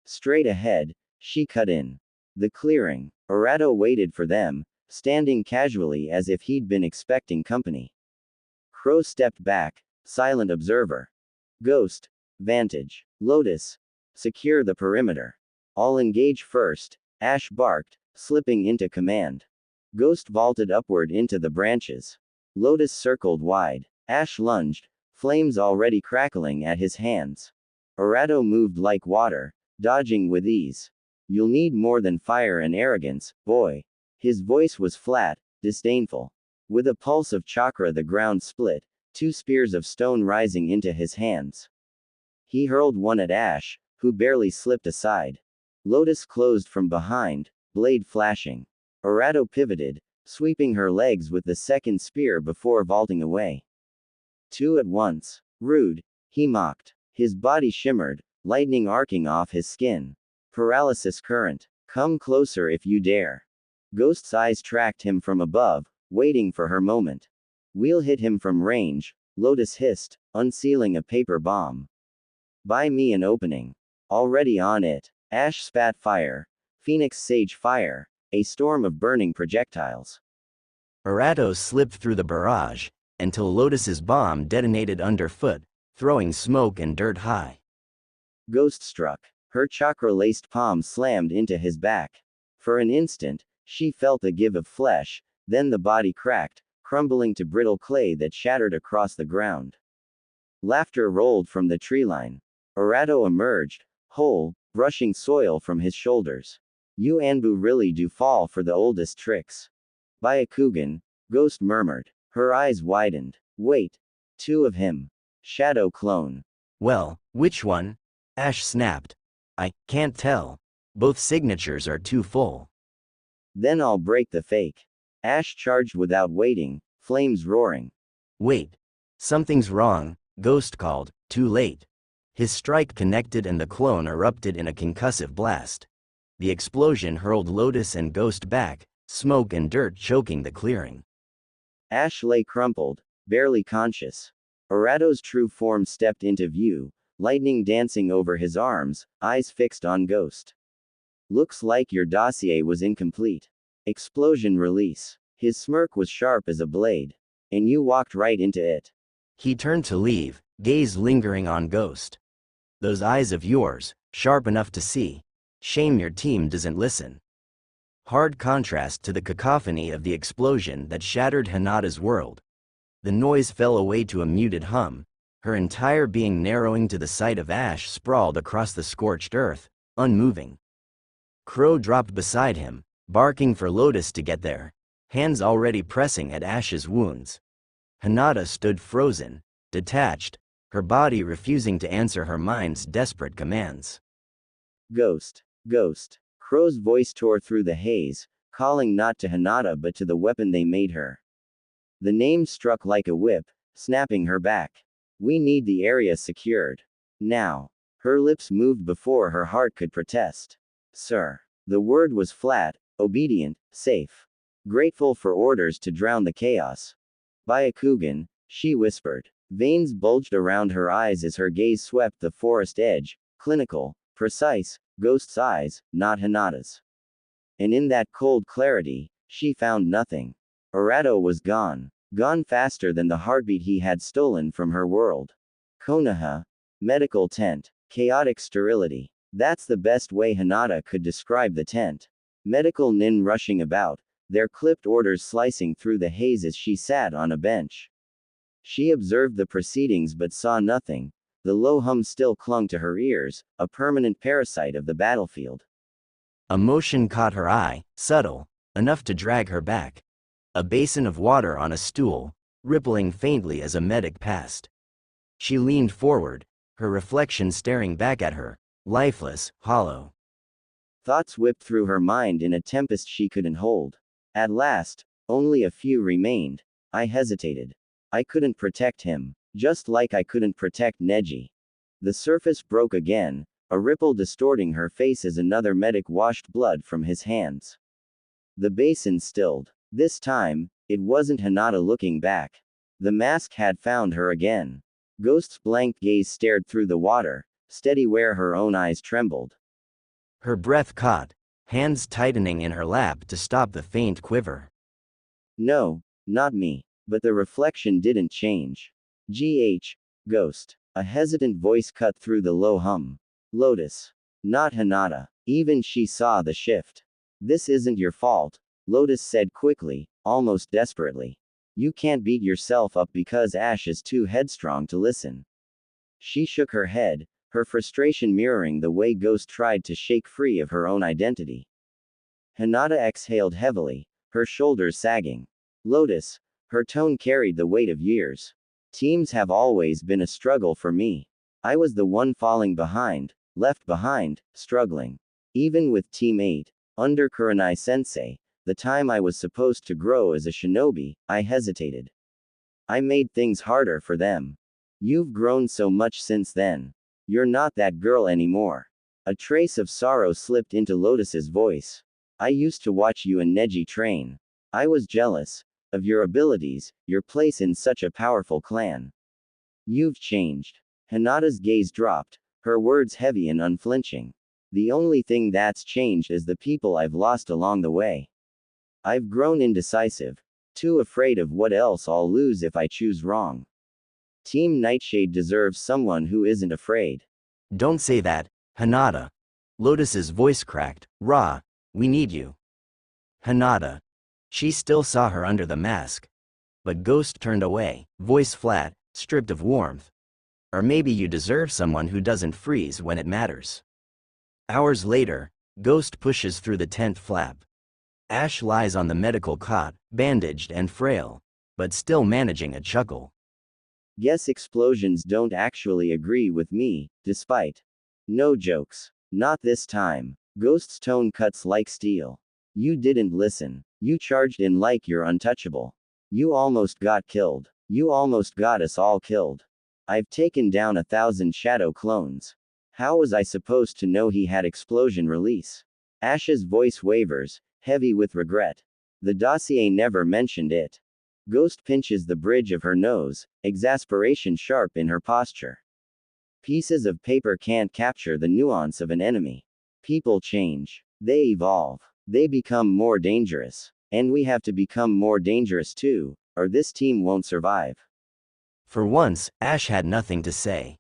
Straight ahead, she cut in. The clearing. Arato waited for them, standing casually as if he'd been expecting company. Crow stepped back, silent observer. Ghost. Vantage. Lotus. Secure the perimeter. I'll engage first, Ash barked, slipping into command. Ghost vaulted upward into the branches. Lotus circled wide. Ash lunged, flames already crackling at his hands. Arato moved like water, dodging with ease. You'll need more than fire and arrogance, boy. His voice was flat, disdainful. With a pulse of chakra, the ground split, two spears of stone rising into his hands. He hurled one at Ash, who barely slipped aside. Lotus closed from behind, blade flashing. Arato pivoted, sweeping her legs with the second spear before vaulting away. Two at once. Rude, he mocked. His body shimmered, lightning arcing off his skin. Paralysis current. Come closer if you dare. Ghost's eyes tracked him from above, waiting for her moment. We'll hit him from range, Lotus hissed, unsealing a paper bomb. Buy me an opening. Already on it. Ash spat fire. Phoenix Sage fire. A storm of burning projectiles. Arato slipped through the barrage, until Lotus's bomb detonated underfoot, throwing smoke and dirt high. Ghost struck. Her chakra-laced palm slammed into his back. For an instant, she felt a give of flesh, then the body cracked, crumbling to brittle clay that shattered across the ground. Laughter rolled from the treeline. Arato emerged, whole, brushing soil from his shoulders. You Anbu really do fall for the oldest tricks. Byakugan, Ghost murmured. Her eyes widened. Wait. Two of him. Shadow clone. Well, which one? Ash snapped. I can't tell. Both signatures are too full. Then I'll break the fake. Ash charged without waiting, flames roaring. Wait. Something's wrong, Ghost called, too late. His strike connected and the clone erupted in a concussive blast. The explosion hurled Lotus and Ghost back, smoke and dirt choking the clearing. Ash lay crumpled, barely conscious. Arato's true form stepped into view, lightning dancing over his arms, eyes fixed on Ghost. Looks like your dossier was incomplete. Explosion release. His smirk was sharp as a blade. And you walked right into it. He turned to leave, gaze lingering on Ghost. Those eyes of yours, sharp enough to see. Shame your team doesn't listen. Hard contrast to the cacophony of the explosion that shattered Hinata's world. The noise fell away to a muted hum, her entire being narrowing to the sight of Ash sprawled across the scorched earth, unmoving. Crow dropped beside him, barking for Lotus to get there, hands already pressing at Ash's wounds. Hinata stood frozen, detached, her body refusing to answer her mind's desperate commands. Ghost. Ghost. Crow's voice tore through the haze, calling not to Hinata but to the weapon they made her. The name struck like a whip, snapping her back. We need the area secured. Now. Her lips moved before her heart could protest. Sir. The word was flat, obedient, safe. Grateful for orders to drown the chaos. Byakugan, she whispered. Veins bulged around her eyes as her gaze swept the forest edge, clinical, precise, Ghost's eyes, not Hinata's. And in that cold clarity, she found nothing. Arato was gone. Gone faster than the heartbeat he had stolen from her world. Konoha. Medical tent. Chaotic sterility. That's the best way Hinata could describe the tent. Medical nin rushing about, their clipped orders slicing through the haze as she sat on a bench. She observed the proceedings but saw nothing. The low hum still clung to her ears, a permanent parasite of the battlefield. A motion caught her eye, subtle, enough to drag her back. A basin of water on a stool, rippling faintly as a medic passed. She leaned forward, her reflection staring back at her, lifeless, hollow. Thoughts whipped through her mind in a tempest she couldn't hold. At last, only a few remained. I hesitated. I couldn't protect him, just like I couldn't protect Neji. The surface broke again, a ripple distorting her face as another medic washed blood from his hands. The basin stilled. This time, it wasn't Hinata looking back. The mask had found her again. Ghost's blank gaze stared through the water, steady where her own eyes trembled. Her breath caught, hands tightening in her lap to stop the faint quiver. No, not me. But the reflection didn't change. Ghost. A hesitant voice cut through the low hum. Lotus. Not Hinata. Even she saw the shift. This isn't your fault, Lotus said quickly, almost desperately. You can't beat yourself up because Ash is too headstrong to listen. She shook her head, her frustration mirroring the way Ghost tried to shake free of her own identity. Hinata exhaled heavily, her shoulders sagging. Lotus. Her tone carried the weight of years. Teams have always been a struggle for me. I was the one falling behind, left behind, struggling. Even with Team 8, under Kurenai Sensei, the time I was supposed to grow as a shinobi, I hesitated. I made things harder for them. You've grown so much since then. You're not that girl anymore. A trace of sorrow slipped into Lotus's voice. I used to watch you and Neji train. I was jealous of your abilities, your place in such a powerful clan. You've changed. Hinata's gaze dropped, her words heavy and unflinching. The only thing that's changed is the people I've lost along the way. I've grown indecisive, too afraid of what else I'll lose if I choose wrong. Team Nightshade deserves someone who isn't afraid. Don't say that, Hinata. Lotus's voice cracked. Ra, we need you. Hinata. She still saw her under the mask. But Ghost turned away, voice flat, stripped of warmth. Or maybe you deserve someone who doesn't freeze when it matters. Hours later, Ghost pushes through the tent flap. Ash lies on the medical cot, bandaged and frail, but still managing a chuckle. Guess explosions don't actually agree with me, despite. No jokes. Not this time. Ghost's tone cuts like steel. You didn't listen. You charged in like you're untouchable. You almost got killed. You almost got us all killed. I've taken down 1,000 shadow clones. How was I supposed to know he had explosion release? Ash's voice wavers, heavy with regret. The dossier never mentioned it. Ghost pinches the bridge of her nose, exasperation sharp in her posture. Pieces of paper can't capture the nuance of an enemy. People change. They evolve. They become more dangerous. And we have to become more dangerous too, or this team won't survive. For once, Ash had nothing to say.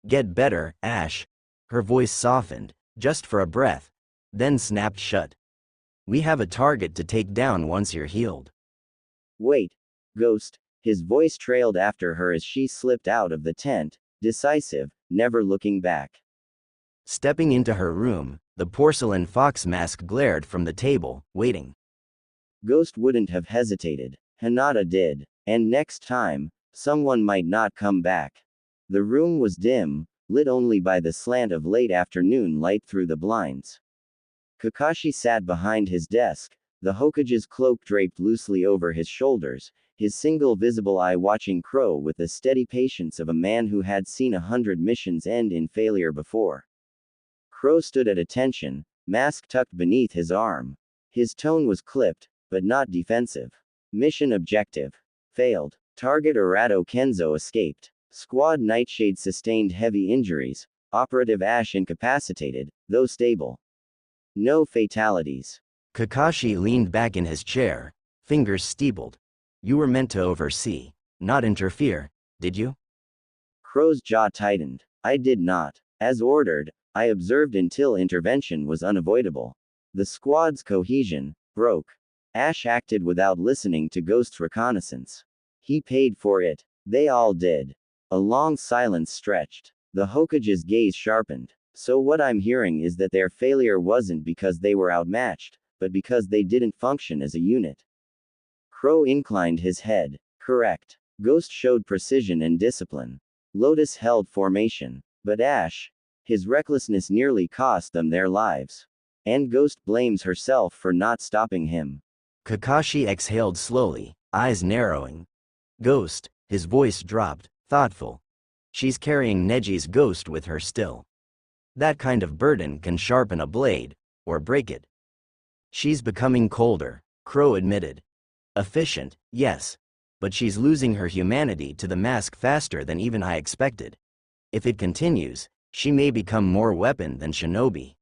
Get better, Ash. Her voice softened, just for a breath, then snapped shut. We have a target to take down once you're healed. Wait. Ghost. His voice trailed after her as she slipped out of the tent, decisive, never looking back. Stepping into her room, the porcelain fox mask glared from the table, waiting. Ghost wouldn't have hesitated. Hinata did. And next time, someone might not come back. The room was dim, lit only by the slant of late afternoon light through the blinds. Kakashi sat behind his desk, the Hokage's cloak draped loosely over his shoulders, his single visible eye watching Crow with the steady patience of a man who had seen 100 missions end in failure before. Crow stood at attention, mask tucked beneath his arm. His tone was clipped, but not defensive. Mission objective. Failed. Target Arato Kenzo escaped. Squad Nightshade sustained heavy injuries. Operative Ash incapacitated, though stable. No fatalities. Kakashi leaned back in his chair, fingers steepled. You were meant to oversee, not interfere, did you? Crow's jaw tightened. I did not. As ordered, I observed until intervention was unavoidable. The squad's cohesion broke. Ash acted without listening to Ghost's reconnaissance. He paid for it. They all did. A long silence stretched. The Hokage's gaze sharpened. So what I'm hearing is that their failure wasn't because they were outmatched, but because they didn't function as a unit. Crow inclined his head. Correct. Ghost showed precision and discipline. Lotus held formation. But Ash, his recklessness nearly cost them their lives. And Ghost blames herself for not stopping him. Kakashi exhaled slowly, eyes narrowing. Ghost, his voice dropped, thoughtful. She's carrying Neji's ghost with her still. That kind of burden can sharpen a blade, or break it. She's becoming colder, Crow admitted. Efficient, yes. But she's losing her humanity to the mask faster than even I expected. If it continues, she may become more weapon than shinobi.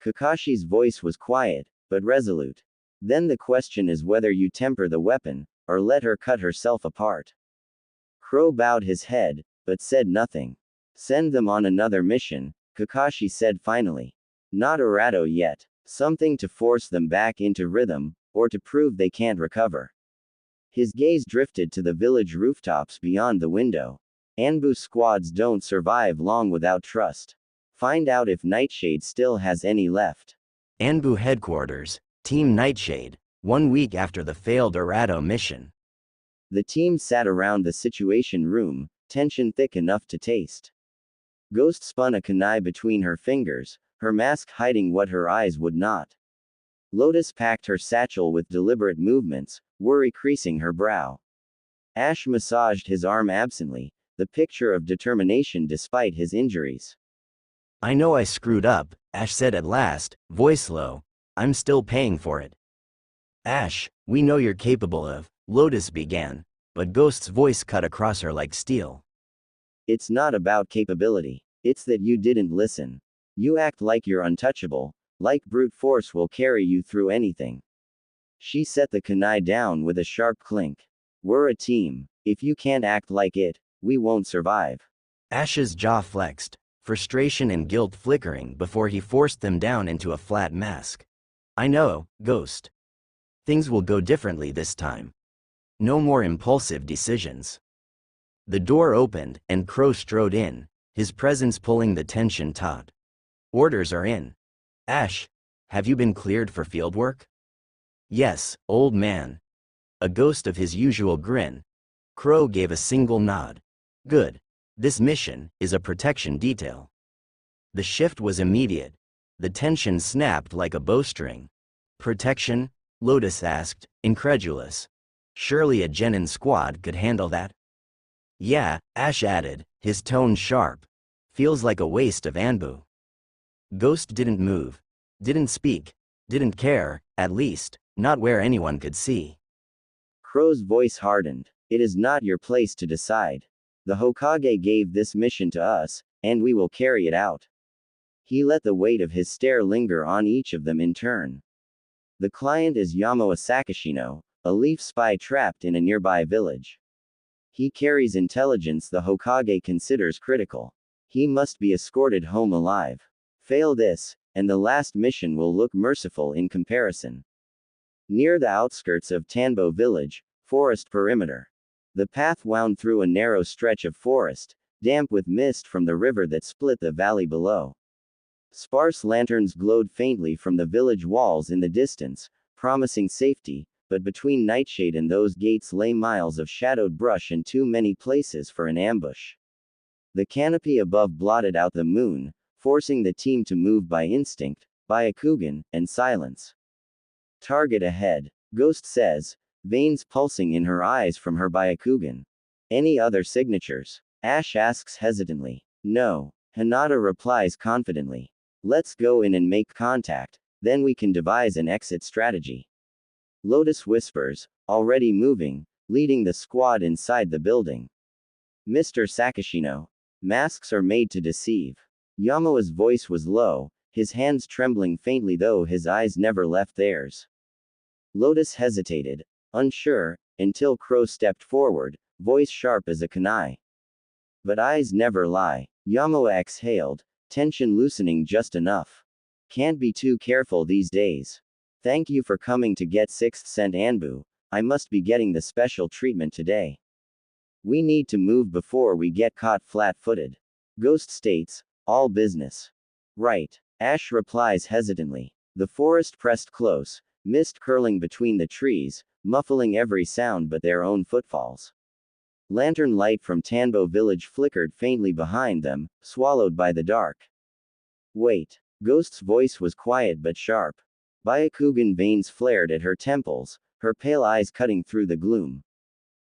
Kakashi's voice was quiet, but resolute. Then the question is whether you temper the weapon, or let her cut herself apart. Crow bowed his head, but said nothing. Send them on another mission, Kakashi said finally. Not errato yet. Something to force them back into rhythm, or to prove they can't recover. His gaze drifted to the village rooftops beyond the window. Anbu squads don't survive long without trust. Find out if Nightshade still has any left. Anbu headquarters, Team Nightshade, 1 week after the failed Arato mission. The team sat around the situation room, tension thick enough to taste. Ghost spun a kunai between her fingers, her mask hiding what her eyes would not. Lotus packed her satchel with deliberate movements, worry creasing her brow. Ash massaged his arm absently, the picture of determination despite his injuries. I know I screwed up, Ash said at last, voice low. I'm still paying for it. Ash, we know you're capable of, Lotus began, but Ghost's voice cut across her like steel. It's not about capability. It's that you didn't listen. You act like you're untouchable, like brute force will carry you through anything. She set the kunai down with a sharp clink. We're a team. If you can't act like it, we won't survive. Ash's jaw flexed, frustration and guilt flickering before he forced them down into a flat mask. I know, Ghost. Things will go differently this time. No more impulsive decisions. The door opened, and Crow strode in, his presence pulling the tension taut. Orders are in. Ash, have you been cleared for fieldwork? Yes, old man. A ghost of his usual grin. Crow gave a single nod. Good. This mission is a protection detail. The shift was immediate. The tension snapped like a bowstring. Protection? Lotus asked, incredulous. Surely a genin squad could handle that? Yeah, Ash added, his tone sharp. Feels like a waste of Anbu. Ghost didn't move. Didn't speak. Didn't care, at least, not where anyone could see. Crow's voice hardened. It is not your place to decide. The Hokage gave this mission to us, and we will carry it out. He let the weight of his stare linger on each of them in turn. The client is Yamawa Sakashino, a leaf spy trapped in a nearby village. He carries intelligence the Hokage considers critical. He must be escorted home alive. Fail this, and the last mission will look merciful in comparison. Near the outskirts of Tanbo village, forest perimeter. The path wound through a narrow stretch of forest, damp with mist from the river that split the valley below. Sparse lanterns glowed faintly from the village walls in the distance, promising safety, but between Nightshade and those gates lay miles of shadowed brush and too many places for an ambush. The canopy above blotted out the moon, forcing the team to move by instinct, Byakugan, and silence. Target ahead, Ghost says, veins pulsing in her eyes from her Byakugan. Any other signatures? Ash asks hesitantly. No. Hinata replies confidently. Let's go in and make contact, then we can devise an exit strategy. Lotus whispers, already moving, leading the squad inside the building. Mr. Sakashino. Masks are made to deceive. Yamawa's voice was low, his hands trembling faintly though his eyes never left theirs. Lotus hesitated, unsure, until Crow stepped forward, voice sharp as a kunai. But eyes never lie. Yamawa exhaled, Tension loosening just enough. Can't be too careful these days. Thank you for coming to get sixth scent Anbu. I must be getting the special treatment today. We need to move before we get caught flat-footed. Ghost states, all business. Right. Ash replies hesitantly. The forest pressed close, mist curling between the trees, muffling every sound but their own footfalls. Lantern light from Tanbo village flickered faintly behind them, swallowed by the dark. Wait. Ghost's voice was quiet but sharp. Byakugan veins flared at her temples, her pale eyes cutting through the gloom.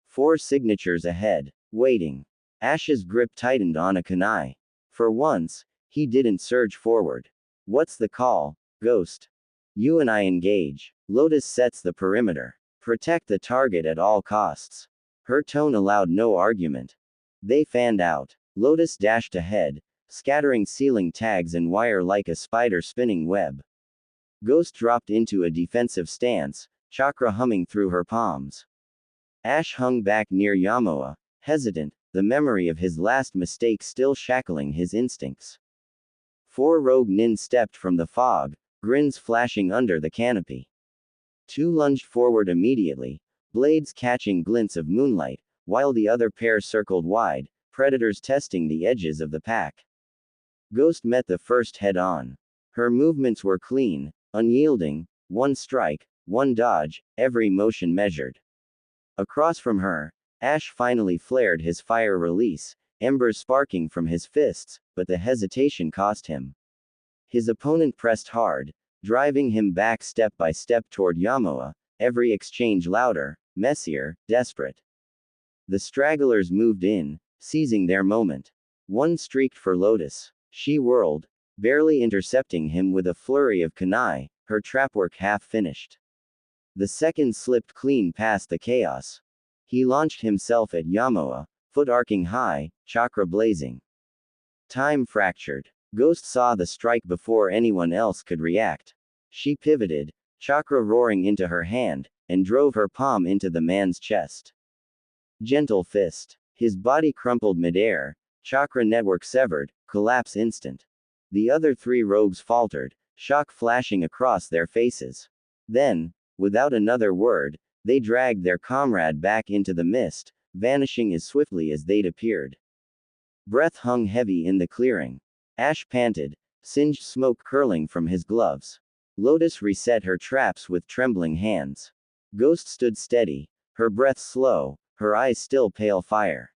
4 signatures ahead. Waiting. Ash's grip tightened on a kunai. For once, he didn't surge forward. What's the call, Ghost? You and I engage. Lotus sets the perimeter. Protect the target at all costs. Her tone allowed no argument. They fanned out. Lotus dashed ahead, scattering ceiling tags and wire like a spider spinning web. Ghost dropped into a defensive stance, chakra humming through her palms. Ash hung back near Yamoa, hesitant, the memory of his last mistake still shackling his instincts. 4 rogue nin stepped from the fog, grins flashing under the canopy. 2 lunged forward immediately, blades catching glints of moonlight, while the other pair circled wide, predators testing the edges of the pack. Ghost met the first head-on. Her movements were clean, unyielding, 1 strike, 1 dodge, every motion measured. Across from her, Ash finally flared his fire release, embers sparking from his fists, but the hesitation cost him. His opponent pressed hard, driving him back step by step toward Yamoa, every exchange louder, messier, desperate. The stragglers moved in, seizing their moment. 1 streaked for Lotus. She whirled, barely intercepting him with a flurry of kunai, her trapwork half finished. The second slipped clean past the chaos. He launched himself at Yamoa, foot arcing high, chakra blazing. Time fractured. Ghost saw the strike before anyone else could react. She pivoted, chakra roaring into her hand, and drove her palm into the man's chest. Gentle fist. His body crumpled midair, chakra network severed, collapse instant. The other 3 rogues faltered, shock flashing across their faces. Then, without another word, they dragged their comrade back into the mist, vanishing as swiftly as they'd appeared. Breath hung heavy in the clearing. Ash panted, singed smoke curling from his gloves. Lotus reset her traps with trembling hands. Ghost stood steady, her breath slow, her eyes still pale fire.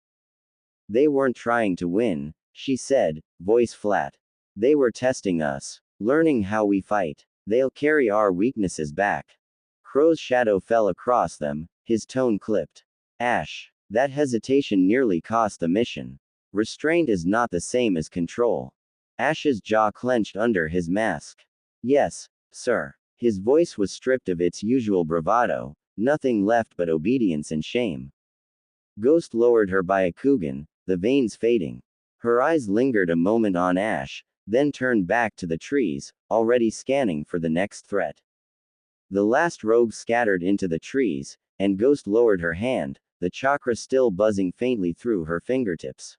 They weren't trying to win, she said, voice flat. They were testing us, learning how we fight. They'll carry our weaknesses back. Crow's shadow fell across them, his tone clipped. Ash, that hesitation nearly cost the mission. Restraint is not the same as control. Ash's jaw clenched under his mask. Yes, sir. His voice was stripped of its usual bravado, nothing left but obedience and shame. Ghost lowered her Byakugan, the veins fading. Her eyes lingered a moment on Ash, then turned back to the trees, already scanning for the next threat. The last rogue scattered into the trees, and Ghost lowered her hand, the chakra still buzzing faintly through her fingertips.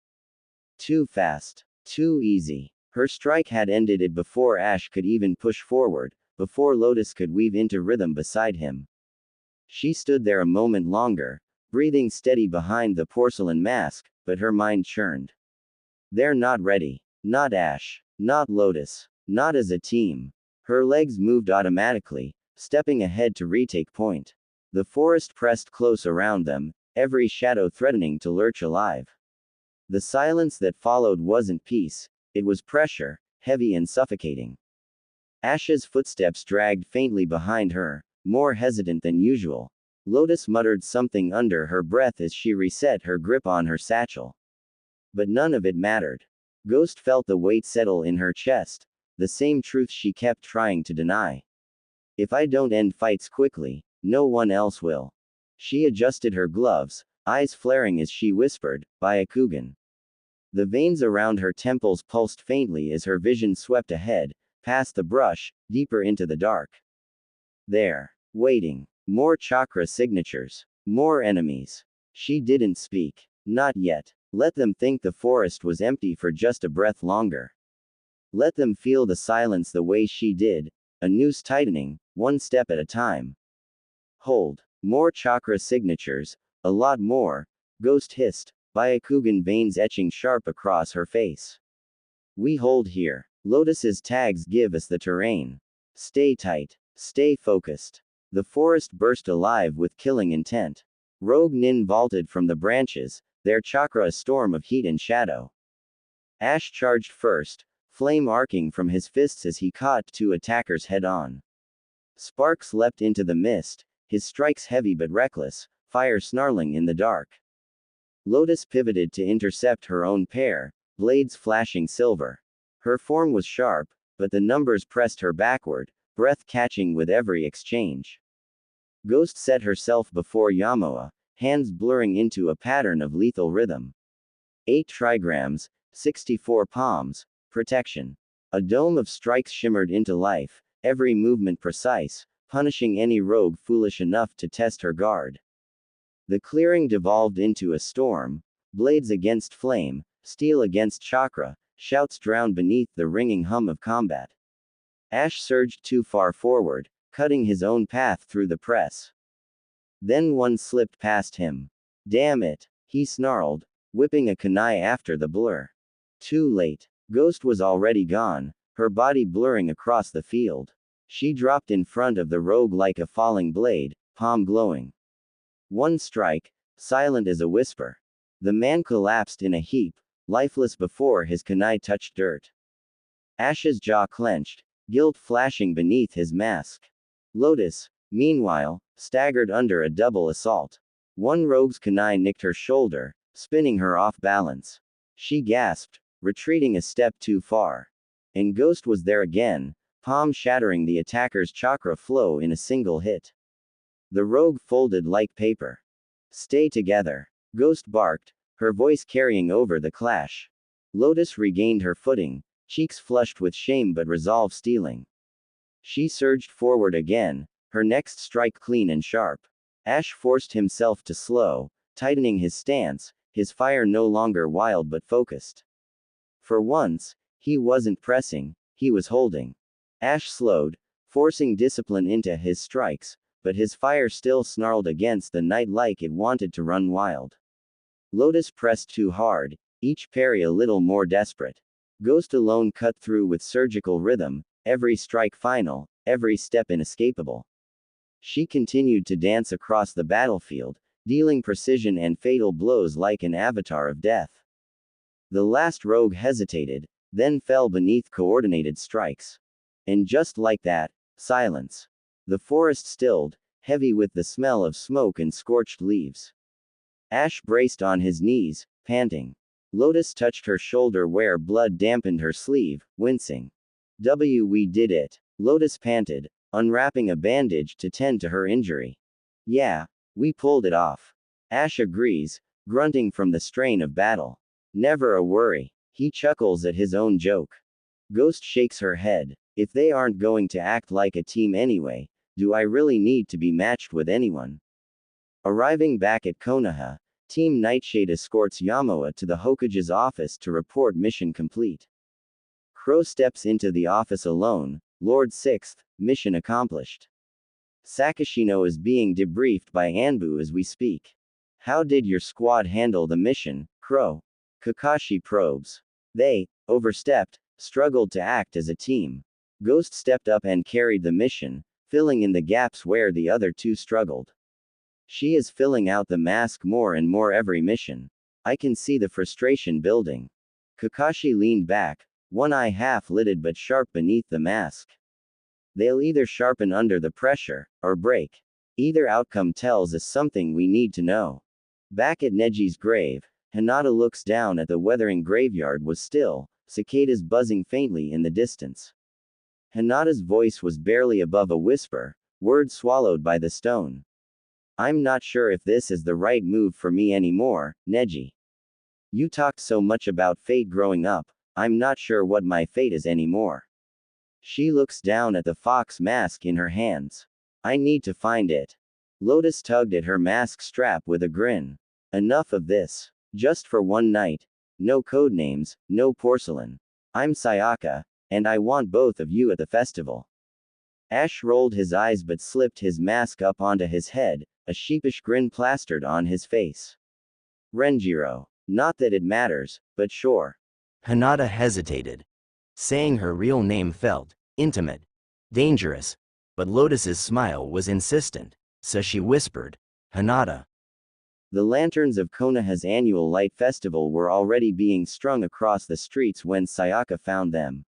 Too fast. Too easy. Her strike had ended it before Ash could even push forward, before Lotus could weave into rhythm beside him. She stood there a moment longer, breathing steady behind the porcelain mask, but her mind churned. They're not ready. Not Ash. Not Lotus. Not as a team. Her legs moved automatically, stepping ahead to retake point. The forest pressed close around them, every shadow threatening to lurch alive. The silence that followed wasn't peace, it was pressure, heavy and suffocating. Ash's footsteps dragged faintly behind her, more hesitant than usual. Lotus muttered something under her breath as she reset her grip on her satchel. But none of it mattered. Ghost felt the weight settle in her chest, the same truth she kept trying to deny. If I don't end fights quickly, no one else will. She adjusted her gloves, eyes flaring as she whispered, Byakugan. The veins around her temples pulsed faintly as her vision swept ahead, past the brush, deeper into the dark. There. Waiting. More chakra signatures. More enemies. She didn't speak. Not yet. Let them think the forest was empty for just a breath longer. Let them feel the silence the way she did, a noose tightening, one step at a time. Hold. More chakra signatures, a lot more, Ghost hissed, Byakugan veins etching sharp across her face. We hold here. Lotus's tags give us the terrain. Stay tight. Stay focused. The forest burst alive with killing intent. Rogue Nin vaulted from the branches, their chakra a storm of heat and shadow. Ash charged first, flame arcing from his fists as he caught two attackers head-on. Sparks leapt into the mist, his strikes heavy but reckless, fire snarling in the dark. Lotus pivoted to intercept her own pair, blades flashing silver. Her form was sharp, but the numbers pressed her backward, breath catching with every exchange. Ghost set herself before Yamoa, hands blurring into a pattern of lethal rhythm. 8 trigrams, 64 palms, protection. A dome of strikes shimmered into life, every movement precise, punishing any rogue foolish enough to test her guard. The clearing devolved into a storm, blades against flame, steel against chakra, shouts drowned beneath the ringing hum of combat. Ash surged too far forward, cutting his own path through the press. Then one slipped past him. Damn it, he snarled, whipping a kunai after the blur. Too late. Ghost was already gone, her body blurring across the field. She dropped in front of the rogue like a falling blade, palm glowing. One strike, silent as a whisper. The man collapsed in a heap, lifeless before his kunai touched dirt. Ash's jaw clenched, guilt flashing beneath his mask. Lotus, meanwhile, staggered under a double assault. One rogue's kunai nicked her shoulder, spinning her off balance. She gasped, retreating a step too far. And Ghost was there again, palm shattering the attacker's chakra flow in a single hit. The rogue folded like paper. Stay together. Ghost barked, her voice carrying over the clash. Lotus regained her footing, cheeks flushed with shame but resolve stealing. She surged forward again, her next strike clean and sharp. Ash forced himself to slow, tightening his stance, his fire no longer wild but focused. For once, he wasn't pressing, he was holding. Ash slowed, forcing discipline into his strikes, but his fire still snarled against the night like it wanted to run wild. Lotus pressed too hard, each parry a little more desperate. Ghost alone cut through with surgical rhythm, every strike final, every step inescapable. She continued to dance across the battlefield, dealing precision and fatal blows like an avatar of death. The last rogue hesitated, then fell beneath coordinated strikes. And just like that, silence. The forest stilled, heavy with the smell of smoke and scorched leaves. Ash braced on his knees, panting. Lotus touched her shoulder where blood dampened her sleeve, wincing. We did it. Lotus panted, unwrapping a bandage to tend to her injury. Yeah, we pulled it off. Ash agrees, grunting from the strain of battle. Never a worry. He chuckles at his own joke. Ghost shakes her head. If they aren't going to act like a team anyway, do I really need to be matched with anyone? Arriving back at Konoha, Team Nightshade escorts Yamoa to the Hokage's office to report mission complete. Crow steps into the office alone, Lord 6th, mission accomplished. Sakashino is being debriefed by Anbu as we speak. How did your squad handle the mission, Crow? Kakashi probes. They overstepped, struggled to act as a team. Ghost stepped up and carried the mission, filling in the gaps where the other two struggled. She is filling out the mask more and more every mission. I can see the frustration building. Kakashi leaned back, one eye half-lidded but sharp beneath the mask. They'll either sharpen under the pressure, or break. Either outcome tells us something we need to know. Back at Neji's grave, Hinata looks down at the weathering graveyard was still, cicadas buzzing faintly in the distance. Hinata's voice was barely above a whisper, words swallowed by the stone. I'm not sure if this is the right move for me anymore, Neji. You talked so much about fate growing up, I'm not sure what my fate is anymore. She looks down at the fox mask in her hands. I need to find it. Lotus tugged at her mask strap with a grin. Enough of this. Just for one night. No codenames, no porcelain. I'm Sayaka, and I want both of you at the festival. Ash rolled his eyes but slipped his mask up onto his head, a sheepish grin plastered on his face. Renjiro. Not that it matters, but sure. Hinata hesitated. Saying her real name felt intimate, dangerous, but Lotus's smile was insistent, so she whispered, Hinata. The lanterns of Konoha's annual light festival were already being strung across the streets when Sayaka found them.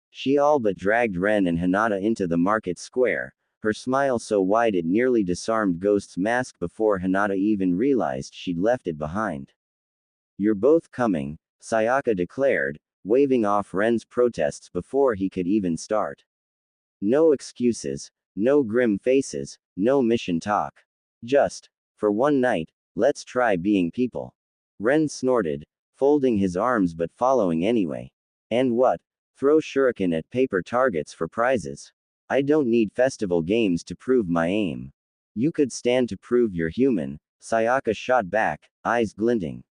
She all but dragged Ren and Hinata into the market square, her smile so wide it nearly disarmed Ghost's mask before Hinata even realized she'd left it behind. You're both coming, Sayaka declared, waving off Ren's protests before he could even start. No excuses, no grim faces, no mission talk. Just, for one night, let's try being people. Ren snorted, folding his arms but following anyway. And what? Throw shuriken at paper targets for prizes. I don't need festival games to prove my aim. You could stand to prove you're human, Sayaka shot back, eyes glinting.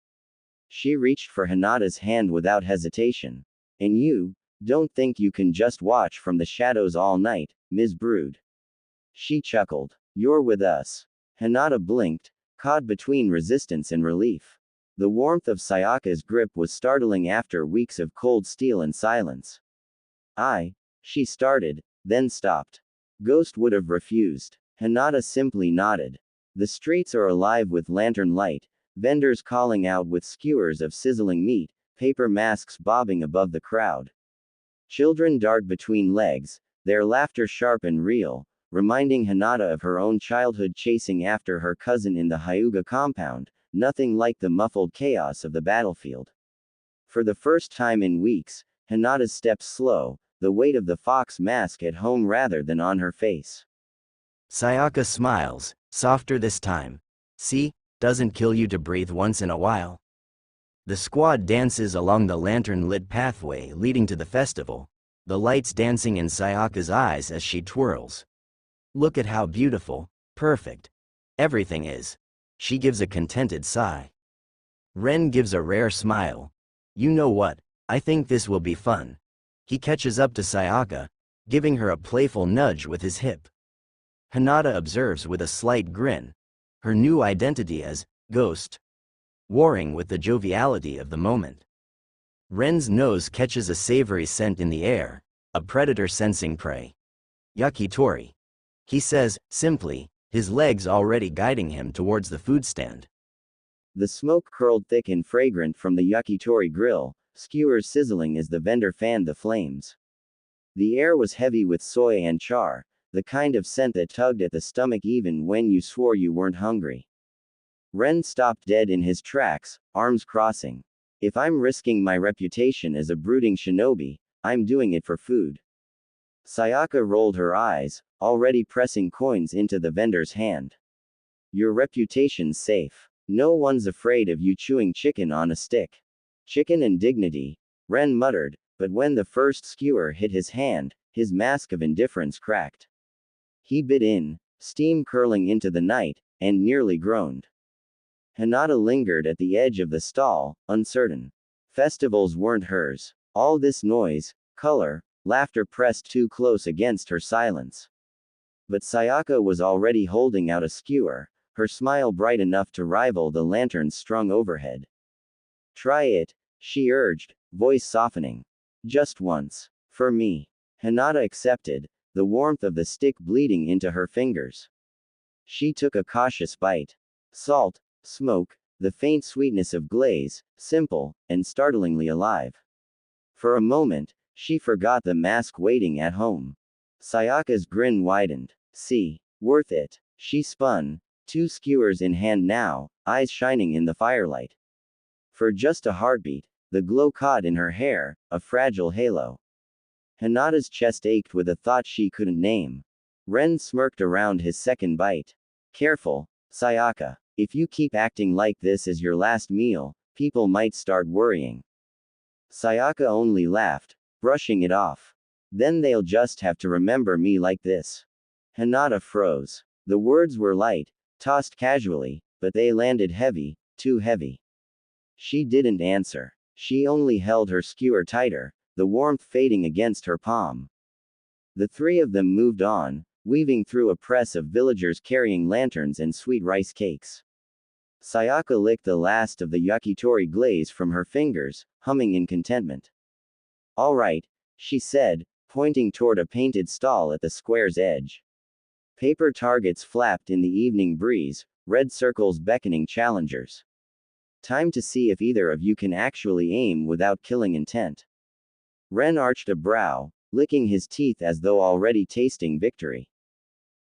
She reached for Hinata's hand without hesitation. And you, don't think you can just watch from the shadows all night, Ms. Brood. She chuckled. You're with us. Hinata blinked, caught between resistance and relief. The warmth of Sayaka's grip was startling after weeks of cold steel and silence. She started, then stopped. Ghost would have refused. Hinata simply nodded. The streets are alive with lantern light, vendors calling out with skewers of sizzling meat, paper masks bobbing above the crowd. Children dart between legs, their laughter sharp and real, reminding Hinata of her own childhood chasing after her cousin in the Hyuga compound, nothing like the muffled chaos of the battlefield. For the first time in weeks, Hinata's steps slow, the weight of the fox mask at home rather than on her face. Sayaka smiles, softer this time. See, doesn't kill you to breathe once in a while. The squad dances along the lantern-lit pathway leading to the festival, the lights dancing in Sayaka's eyes as she twirls. Look at how beautiful, perfect, everything is. She gives a contented sigh. Ren gives a rare smile. You know what, I think this will be fun. He catches up to Sayaka, giving her a playful nudge with his hip. Hinata observes with a slight grin. Her new identity as Ghost, warring with the joviality of the moment. Ren's nose catches a savory scent in the air, a predator sensing prey. Yakitori. He says, simply, his legs already guiding him towards the food stand. The smoke curled thick and fragrant from the yakitori grill, skewers sizzling as the vendor fanned the flames. The air was heavy with soy and char, the kind of scent that tugged at the stomach even when you swore you weren't hungry. Ren stopped dead in his tracks, arms crossing. If I'm risking my reputation as a brooding shinobi, I'm doing it for food. Sayaka rolled her eyes, already pressing coins into the vendor's hand. Your reputation's safe. No one's afraid of you chewing chicken on a stick. Chicken and dignity, Ren muttered, but when the first skewer hit his hand, his mask of indifference cracked. He bit in, steam curling into the night, and nearly groaned. Hinata lingered at the edge of the stall, uncertain. Festivals weren't hers. All this noise, color, laughter pressed too close against her silence. But Sayaka was already holding out a skewer, her smile bright enough to rival the lanterns strung overhead. Try it, she urged, voice softening. Just once. For me. Hinata accepted, the warmth of the stick bleeding into her fingers. She took a cautious bite. Salt, smoke, the faint sweetness of glaze, simple, and startlingly alive. For a moment, she forgot the mask waiting at home. Sayaka's grin widened. See, worth it. She spun, 2 skewers in hand now, eyes shining in the firelight. For just a heartbeat, the glow caught in her hair, a fragile halo. Hinata's chest ached with a thought she couldn't name. Ren smirked around his second bite. Careful, Sayaka. If you keep acting like this as your last meal, people might start worrying. Sayaka only laughed, brushing it off. Then they'll just have to remember me like this. Hinata froze. The words were light, tossed casually, but they landed heavy, too heavy. She didn't answer. She only held her skewer tighter, the warmth fading against her palm. The three of them moved on, weaving through a press of villagers carrying lanterns and sweet rice cakes. Sayaka licked the last of the yakitori glaze from her fingers, humming in contentment. All right, she said, pointing toward a painted stall at the square's edge. Paper targets flapped in the evening breeze, red circles beckoning challengers. Time to see if either of you can actually aim without killing intent. Ren arched a brow, licking his teeth as though already tasting victory.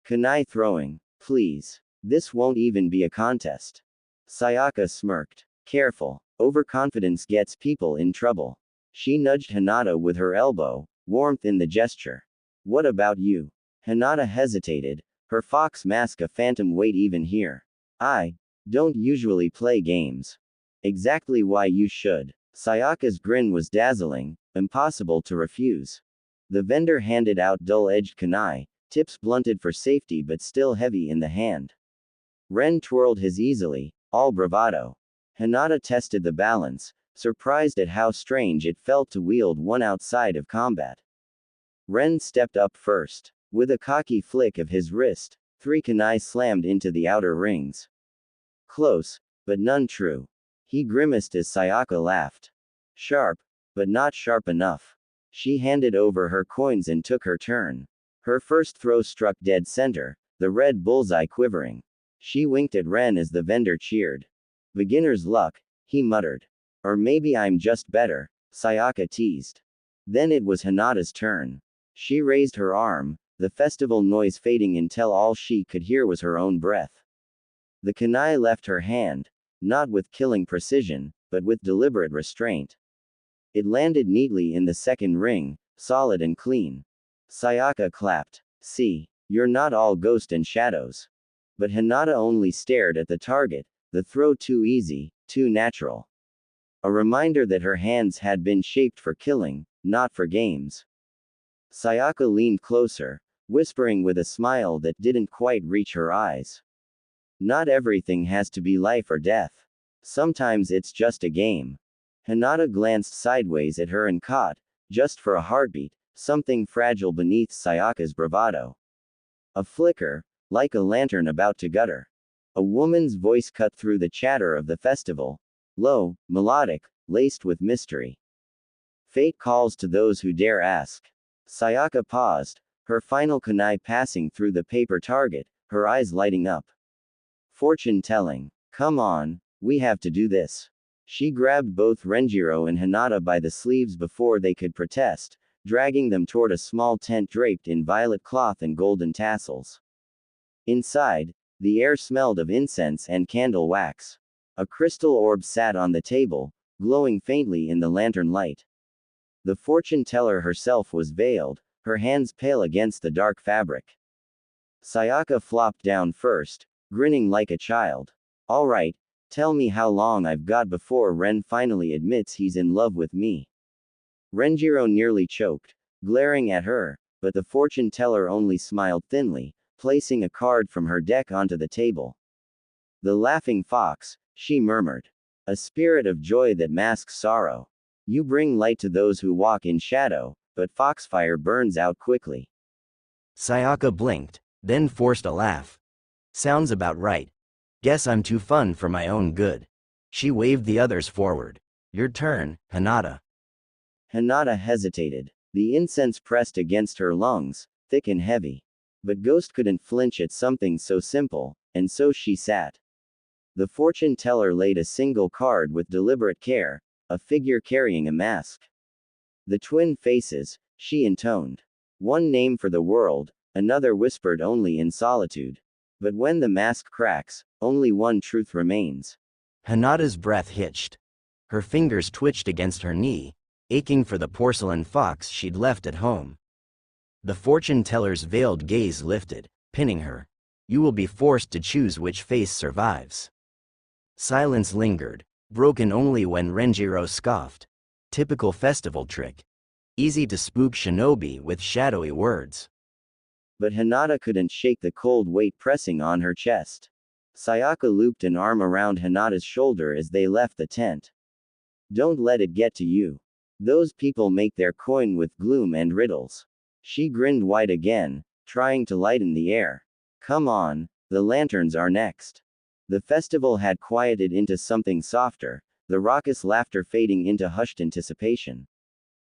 Kunai throwing, please. This won't even be a contest. Sayaka smirked. Careful, overconfidence gets people in trouble. She nudged Hinata with her elbow, warmth in the gesture. What about you? Hinata hesitated, her fox mask a phantom weight even here. I don't usually play games. Exactly why you should. Sayaka's grin was dazzling, impossible to refuse. The vendor handed out dull-edged kunai, tips blunted for safety but still heavy in the hand. Ren twirled his easily, all bravado. Hinata tested the balance, surprised at how strange it felt to wield one outside of combat. Ren stepped up first. With a cocky flick of his wrist, 3 kunai slammed into the outer rings. Close, but none true. He grimaced as Sayaka laughed. Sharp, but not sharp enough. She handed over her coins and took her turn. Her first throw struck dead center, the red bullseye quivering. She winked at Ren as the vendor cheered. Beginner's luck, he muttered. Or maybe I'm just better, Sayaka teased. Then it was Hinata's turn. She raised her arm, the festival noise fading until all she could hear was her own breath. The kunai left her hand, not with killing precision, but with deliberate restraint. It landed neatly in the second ring, solid and clean. Sayaka clapped. See, you're not all ghost and shadows. But Hinata only stared at the target, the throw too easy, too natural. A reminder that her hands had been shaped for killing, not for games. Sayaka leaned closer, whispering with a smile that didn't quite reach her eyes. Not everything has to be life or death. Sometimes it's just a game. Hinata glanced sideways at her and caught, just for a heartbeat, something fragile beneath Sayaka's bravado. A flicker, like a lantern about to gutter. A woman's voice cut through the chatter of the festival. Low, melodic, laced with mystery. Fate calls to those who dare ask. Sayaka paused, her final kunai passing through the paper target, her eyes lighting up. Fortune telling. Come on, we have to do this. She grabbed both Renjiro and Hinata by the sleeves before they could protest, dragging them toward a small tent draped in violet cloth and golden tassels. Inside, the air smelled of incense and candle wax. A crystal orb sat on the table, glowing faintly in the lantern light. The fortune teller herself was veiled, her hands pale against the dark fabric. Sayaka flopped down first, grinning like a child. All right, tell me how long I've got before Ren finally admits he's in love with me. Renjiro nearly choked, glaring at her, but the fortune teller only smiled thinly, placing a card from her deck onto the table. The laughing fox, she murmured. A spirit of joy that masks sorrow. You bring light to those who walk in shadow, but foxfire burns out quickly. Sayaka blinked, then forced a laugh. Sounds about right. Guess I'm too fun for my own good. She waved the others forward. Your turn, Hinata. Hinata hesitated. The incense pressed against her lungs, thick and heavy. But Ghost couldn't flinch at something so simple, and so she sat. The fortune teller laid a single card with deliberate care, a figure carrying a mask. The twin faces, she intoned. One name for the world, another whispered only in solitude. But when the mask cracks, only one truth remains. Hinata's breath hitched. Her fingers twitched against her knee, aching for the porcelain fox she'd left at home. The fortune teller's veiled gaze lifted, pinning her. You will be forced to choose which face survives. Silence lingered, broken only when Renjiro scoffed. Typical festival trick. Easy to spook shinobi with shadowy words. But Hinata couldn't shake the cold weight pressing on her chest. Sayaka looped an arm around Hinata's shoulder as they left the tent. Don't let it get to you. Those people make their coin with gloom and riddles. She grinned wide again, trying to lighten the air. Come on, the lanterns are next. The festival had quieted into something softer, the raucous laughter fading into hushed anticipation.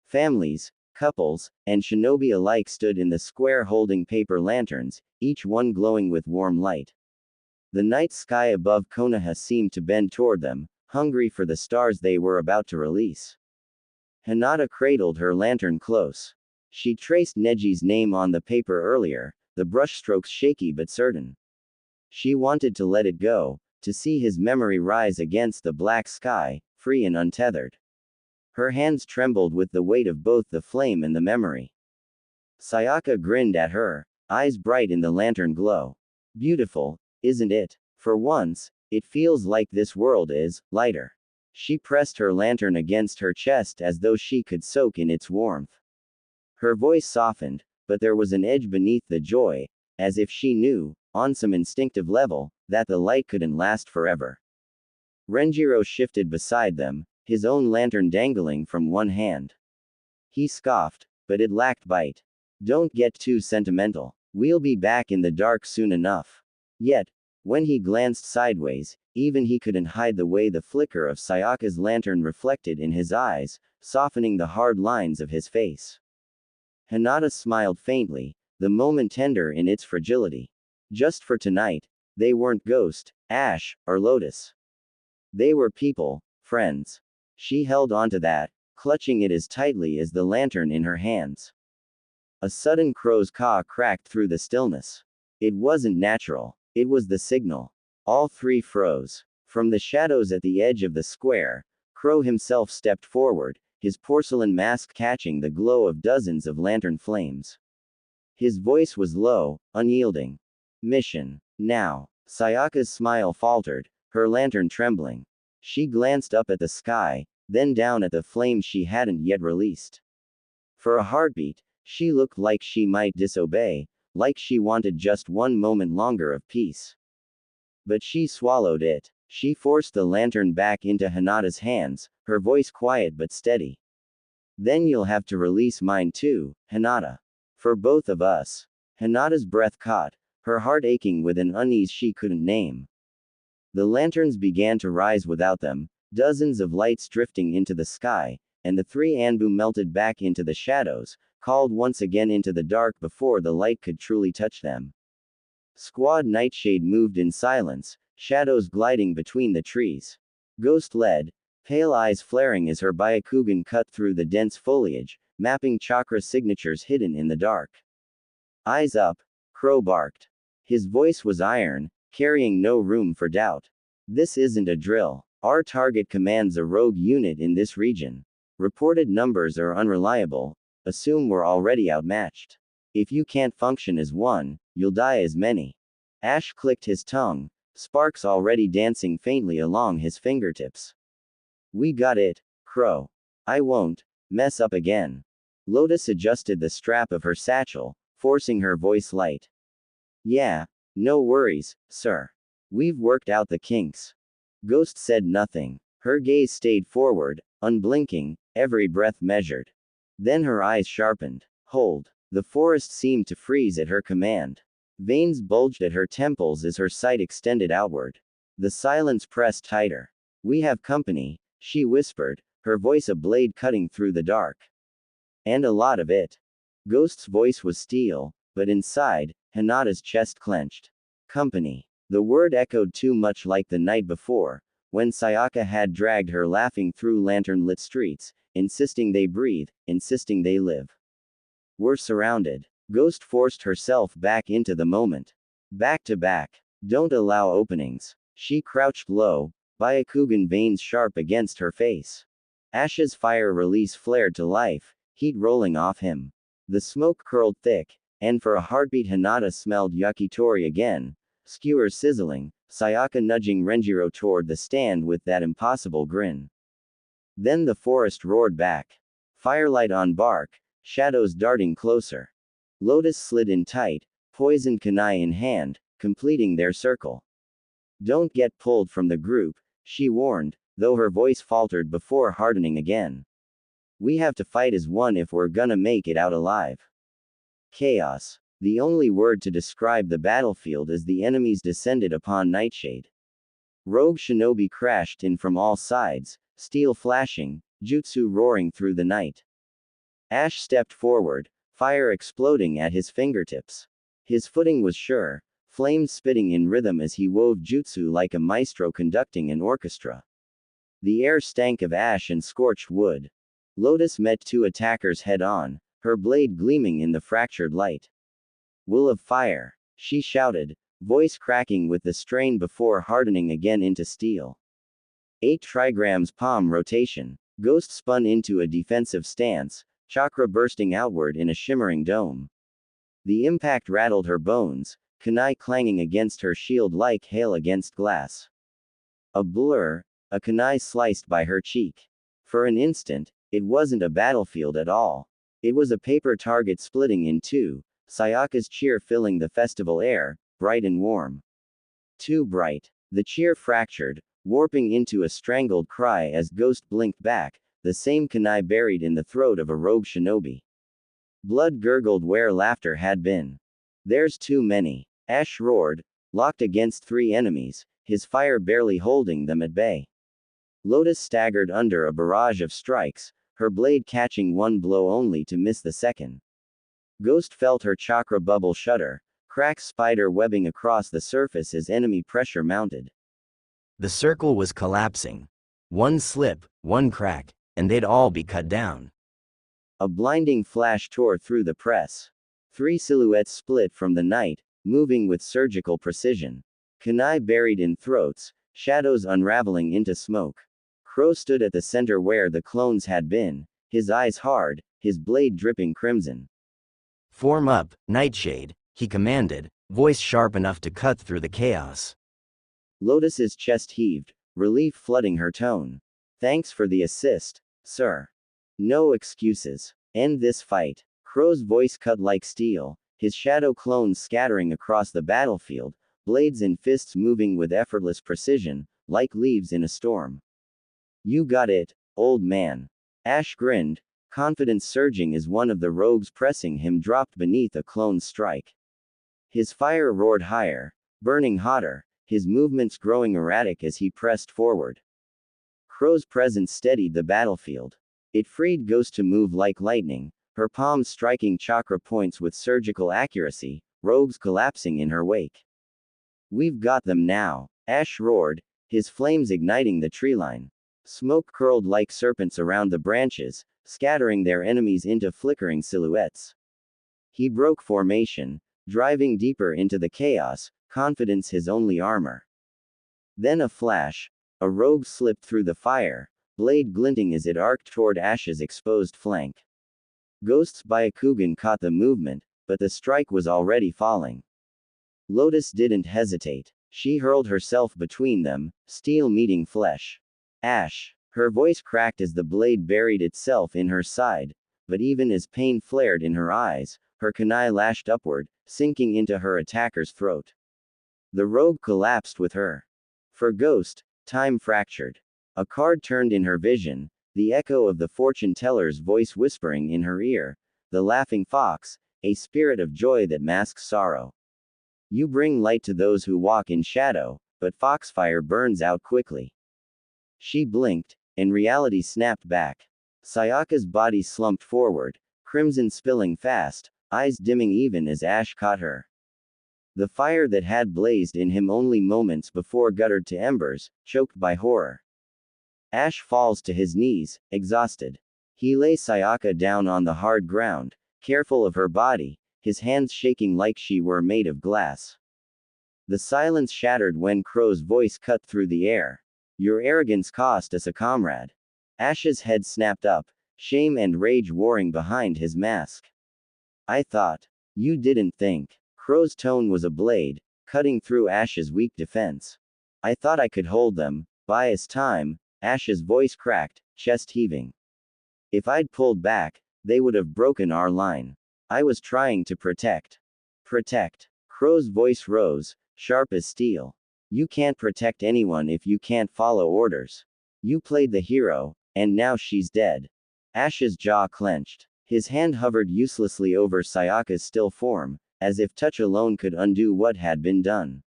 Families, couples, and shinobi alike stood in the square holding paper lanterns, each one glowing with warm light. The night sky above Konoha seemed to bend toward them, hungry for the stars they were about to release. Hinata cradled her lantern close. She traced Neji's name on the paper earlier, the brushstrokes shaky but certain. She wanted to let it go, to see his memory rise against the black sky, free and untethered. Her hands trembled with the weight of both the flame and the memory. Sayaka grinned at her, eyes bright in the lantern glow. Beautiful, isn't it? For once, it feels like this world is lighter. She pressed her lantern against her chest as though she could soak in its warmth. Her voice softened, but there was an edge beneath the joy, as if she knew, on some instinctive level, that the light couldn't last forever. Renjiro shifted beside them, his own lantern dangling from one hand. He scoffed, but it lacked bite. Don't get too sentimental. We'll be back in the dark soon enough. Yet, when he glanced sideways, even he couldn't hide the way the flicker of Sayaka's lantern reflected in his eyes, softening the hard lines of his face. Hinata smiled faintly, the moment tender in its fragility. Just for tonight, they weren't Ghost, Ash, or Lotus. They were people, friends. She held onto that, clutching it as tightly as the lantern in her hands. A sudden crow's caw cracked through the stillness. It wasn't natural. It was the signal. All three froze. From the shadows at the edge of the square, Crow himself stepped forward, his porcelain mask catching the glow of dozens of lantern flames. His voice was low, unyielding. Mission. Now. Sayaka's smile faltered, her lantern trembling. She glanced up at the sky, then down at the flame she hadn't yet released. For a heartbeat, she looked like she might disobey, like she wanted just one moment longer of peace. But she swallowed it. She forced the lantern back into Hinata's hands, her voice quiet but steady. Then you'll have to release mine too, Hinata. For both of us. Hinata's breath caught, her heart aching with an unease she couldn't name. The lanterns began to rise without them, dozens of lights drifting into the sky, and the three Anbu melted back into the shadows, called once again into the dark before the light could truly touch them. Squad Nightshade moved in silence, shadows gliding between the trees. Ghost led, pale eyes flaring as her Byakugan cut through the dense foliage, mapping chakra signatures hidden in the dark. Eyes up, Crow barked. His voice was iron, carrying no room for doubt. This isn't a drill. Our target commands a rogue unit in this region. Reported numbers are unreliable. Assume we're already outmatched. If you can't function as one, you'll die as many. Ash clicked his tongue, sparks already dancing faintly along his fingertips. We got it, Crow. I won't mess up again. Lotus adjusted the strap of her satchel, forcing her voice light. Yeah, no worries, sir. We've worked out the kinks. Ghost said nothing. Her gaze stayed forward, unblinking, every breath measured. Then her eyes sharpened. Hold. The forest seemed to freeze at her command. Veins bulged at her temples as her sight extended outward. The silence pressed tighter. We have company, she whispered, her voice a blade cutting through the dark. And a lot of it. Ghost's voice was steel, but inside, Hinata's chest clenched. Company. The word echoed too much like the night before, when Sayaka had dragged her laughing through lantern-lit streets, insisting they breathe, insisting they live. We're surrounded. Ghost forced herself back into the moment. Back to back. Don't allow openings. She crouched low, Byakugan veins sharp against her face. Ash's fire release flared to life, heat rolling off him. The smoke curled thick, and for a heartbeat Hinata smelled yakitori again, skewers sizzling, Sayaka nudging Renjiro toward the stand with that impossible grin. Then the forest roared back. Firelight on bark, shadows darting closer. Lotus slid in tight, poisoned kunai in hand, completing their circle. Don't get pulled from the group, she warned, though her voice faltered before hardening again. We have to fight as one if we're gonna make it out alive. Chaos. The only word to describe the battlefield as the enemies descended upon Nightshade. Rogue shinobi crashed in from all sides, steel flashing, jutsu roaring through the night. Ash stepped forward, fire exploding at his fingertips. His footing was sure, flames spitting in rhythm as he wove jutsu like a maestro conducting an orchestra. The air stank of ash and scorched wood. Lotus met two attackers head-on, her blade gleaming in the fractured light. Will of fire, she shouted, voice cracking with the strain before hardening again into steel. 8 trigrams palm rotation. Ghost spun into a defensive stance, chakra bursting outward in a shimmering dome. The impact rattled her bones, kunai clanging against her shield like hail against glass. A blur, a kunai sliced by her cheek. For an instant, it wasn't a battlefield at all. It was a paper target splitting in two, Sayaka's cheer filling the festival air, bright and warm. Too bright. The cheer fractured, warping into a strangled cry as Ghost blinked back, the same kunai buried in the throat of a rogue shinobi. Blood gurgled where laughter had been. There's too many. Ash roared, locked against 3 enemies, his fire barely holding them at bay. Lotus staggered under a barrage of strikes, her blade catching one blow only to miss the second. Ghost felt her chakra bubble shudder, cracks spider webbing across the surface as enemy pressure mounted. The circle was collapsing. One slip, one crack, and they'd all be cut down. A blinding flash tore through the press. 3 silhouettes split from the night, moving with surgical precision. Kunai buried in throats, shadows unraveling into smoke. Crow stood at the center where the clones had been, his eyes hard, his blade dripping crimson. Form up, Nightshade, he commanded, voice sharp enough to cut through the chaos. Lotus's chest heaved, relief flooding her tone. Thanks for the assist, sir. No excuses. End this fight. Crow's voice cut like steel, his shadow clones scattering across the battlefield, blades and fists moving with effortless precision, like leaves in a storm. You got it, old man. Ash grinned, confidence surging as one of the rogues pressing him dropped beneath a clone's strike. His fire roared higher, burning hotter, his movements growing erratic as he pressed forward. Crow's presence steadied the battlefield. It freed Ghost to move like lightning, her palms striking chakra points with surgical accuracy, rogues collapsing in her wake. We've got them now, Ash roared, his flames igniting the treeline. Smoke curled like serpents around the branches, scattering their enemies into flickering silhouettes. He broke formation, driving deeper into the chaos, confidence his only armor. Then a flash, a rogue slipped through the fire, blade glinting as it arced toward Ash's exposed flank. Ghost's Byakugan caught the movement, but the strike was already falling. Lotus didn't hesitate. She hurled herself between them, steel meeting flesh. Ash. Her voice cracked as the blade buried itself in her side, but even as pain flared in her eyes, her kunai lashed upward, sinking into her attacker's throat. The rogue collapsed with her. For Ghost, time fractured. A card turned in her vision, the echo of the fortune teller's voice whispering in her ear, the laughing fox, a spirit of joy that masks sorrow. You bring light to those who walk in shadow, but foxfire burns out quickly. She blinked, and reality snapped back. Sayaka's body slumped forward, crimson spilling fast, eyes dimming even as Ash caught her. The fire that had blazed in him only moments before guttered to embers, choked by horror. Ash falls to his knees, exhausted. He lay Sayaka down on the hard ground, careful of her body, his hands shaking like she were made of glass. The silence shattered when Crow's voice cut through the air. Your arrogance cost us a comrade. Ash's head snapped up, shame and rage warring behind his mask. I thought. You didn't think. Crow's tone was a blade, cutting through Ash's weak defense. I thought I could hold them, buy us time. Ash's voice cracked, chest heaving. If I'd pulled back, they would have broken our line. I was trying to protect. Protect. Crow's voice rose, sharp as steel. You can't protect anyone if you can't follow orders. You played the hero, and now she's dead. Ash's jaw clenched. His hand hovered uselessly over Sayaka's still form, as if touch alone could undo what had been done.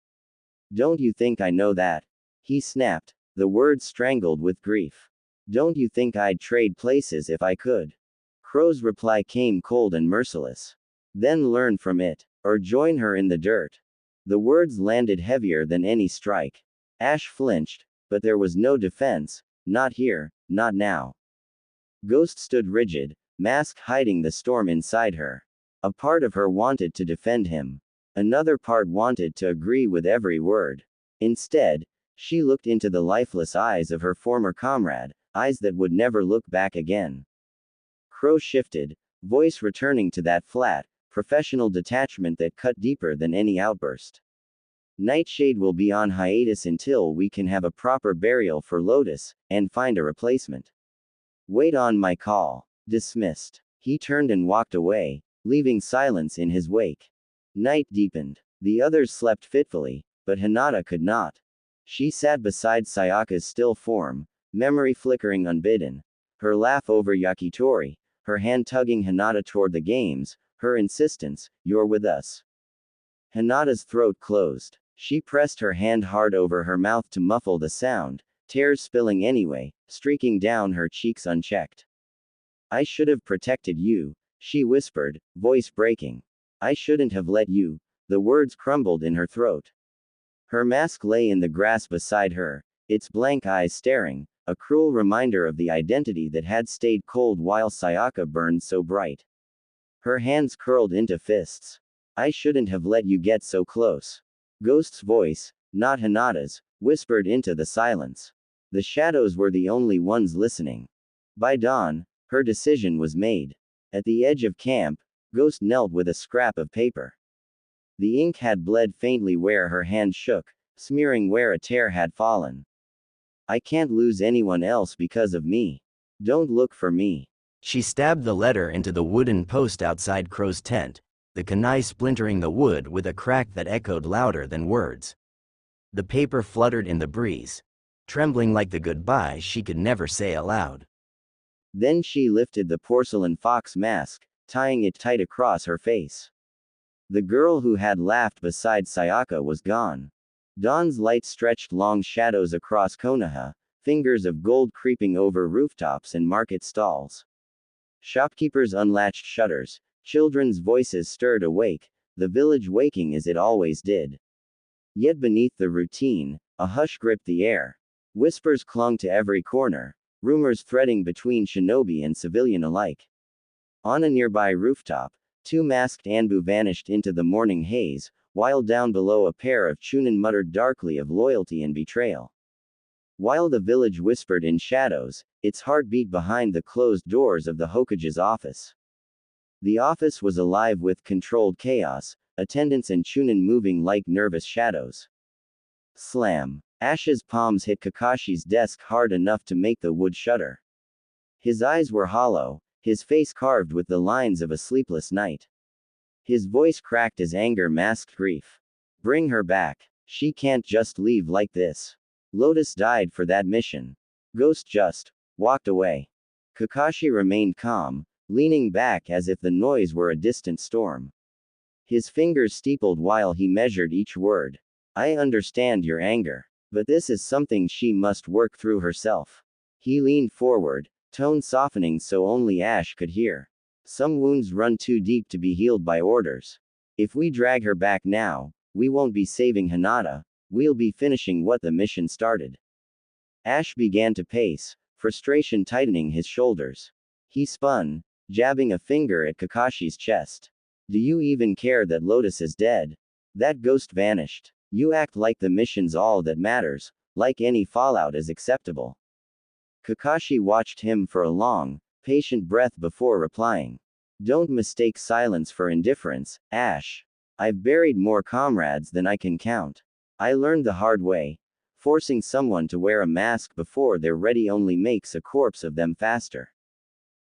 Don't you think I know that? He snapped, the words strangled with grief. Don't you think I'd trade places if I could? Crow's reply came cold and merciless. Then learn from it, or join her in the dirt. The words landed heavier than any strike. Ash flinched, but there was no defense, not here, not now. Ghost stood rigid, mask hiding the storm inside her. A part of her wanted to defend him. Another part wanted to agree with every word. Instead, she looked into the lifeless eyes of her former comrade, eyes that would never look back again. Crow shifted, voice returning to that flat, professional detachment that cut deeper than any outburst. Nightshade will be on hiatus until we can have a proper burial for Lotus, and find a replacement. Wait on my call. Dismissed. He turned and walked away, leaving silence in his wake. Night deepened. The others slept fitfully, but Hinata could not. She sat beside Sayaka's still form, memory flickering unbidden. Her laugh over yakitori, her hand tugging Hinata toward the games, her insistence, "You're with us." Hinata's throat closed. She pressed her hand hard over her mouth to muffle the sound, tears spilling anyway, streaking down her cheeks unchecked. I should have protected you, she whispered, voice breaking. I shouldn't have let you. The words crumbled in her throat. Her mask lay in the grass beside her, its blank eyes staring, a cruel reminder of the identity that had stayed cold while Sayaka burned so bright. Her hands curled into fists. I shouldn't have let you get so close. Ghost's voice, not Hinata's, whispered into the silence. The shadows were the only ones listening. By dawn, her decision was made. At the edge of camp, Ghost knelt with a scrap of paper. The ink had bled faintly where her hand shook, smearing where a tear had fallen. I can't lose anyone else because of me. Don't look for me. She stabbed the letter into the wooden post outside Crow's tent, the kunai splintering the wood with a crack that echoed louder than words. The paper fluttered in the breeze, trembling like the goodbye she could never say aloud. Then she lifted the porcelain fox mask, tying it tight across her face. The girl who had laughed beside Sayaka was gone. Dawn's light stretched long shadows across Konoha, fingers of gold creeping over rooftops and market stalls. Shopkeepers unlatched shutters, children's voices stirred awake, the village waking as it always did. Yet beneath the routine, a hush gripped the air. Whispers clung to every corner, rumors threading between shinobi and civilian alike. On a nearby rooftop, two masked Anbu vanished into the morning haze, while down below a pair of chunin muttered darkly of loyalty and betrayal. While the village whispered in shadows, its heart beat behind the closed doors of the Hokage's office. The office was alive with controlled chaos, attendants and chunin moving like nervous shadows. Slam. Ash's palms hit Kakashi's desk hard enough to make the wood shudder. His eyes were hollow, his face carved with the lines of a sleepless night. His voice cracked as anger masked grief. Bring her back. She can't just leave like this. Lotus died for that mission. Ghost just walked away. Kakashi remained calm, leaning back as if the noise were a distant storm. His fingers steepled while he measured each word. I understand your anger, but this is something she must work through herself. He leaned forward, tone softening so only Ash could hear. Some wounds run too deep to be healed by orders. If we drag her back now, we won't be saving Hinata, we'll be finishing what the mission started. Ash began to pace, frustration tightening his shoulders. He spun, jabbing a finger at Kakashi's chest. Do you even care that Lotus is dead? That ghost vanished. You act like the mission's all that matters, like any fallout is acceptable. Kakashi watched him for a long, patient breath before replying. Don't mistake silence for indifference, Ash. I've buried more comrades than I can count. I learned the hard way. Forcing someone to wear a mask before they're ready only makes a corpse of them faster.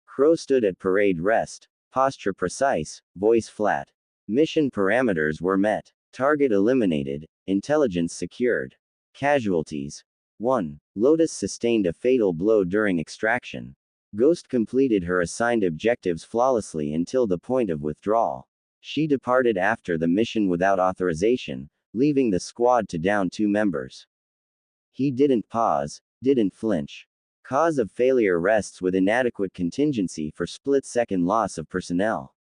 Crow stood at parade rest, posture precise, voice flat. Mission parameters were met. Target eliminated, intelligence secured. Casualties. 1. Lotus sustained a fatal blow during extraction. Ghost completed her assigned objectives flawlessly until the point of withdrawal. She departed after the mission without authorization, leaving the squad to down 2 members. He didn't pause, didn't flinch. Cause of failure rests with inadequate contingency for split-second loss of personnel.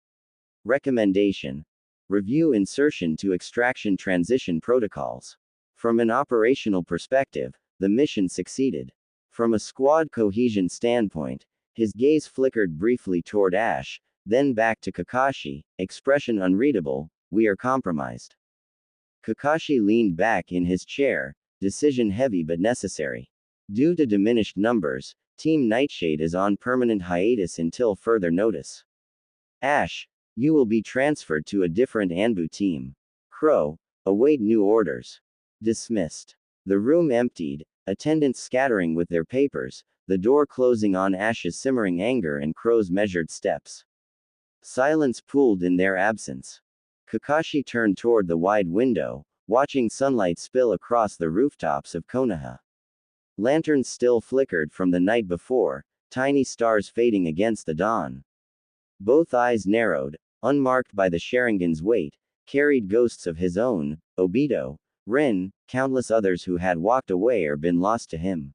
Recommendation. Review insertion to extraction transition protocols. From an operational perspective, the mission succeeded. From a squad cohesion standpoint, his gaze flickered briefly toward Ash, then back to Kakashi, expression unreadable, we are compromised. Kakashi leaned back in his chair, decision heavy but necessary. Due to diminished numbers, Team Nightshade is on permanent hiatus until further notice. Ash, you will be transferred to a different Anbu team. Crow, await new orders. Dismissed. The room emptied, attendants scattering with their papers, the door closing on Ash's simmering anger and Crow's measured steps. Silence pooled in their absence. Kakashi turned toward the wide window, watching sunlight spill across the rooftops of Konoha. Lanterns still flickered from the night before, tiny stars fading against the dawn. Both eyes narrowed, unmarked by the Sharingan's weight, carried ghosts of his own, Obito, Rin, countless others who had walked away or been lost to him.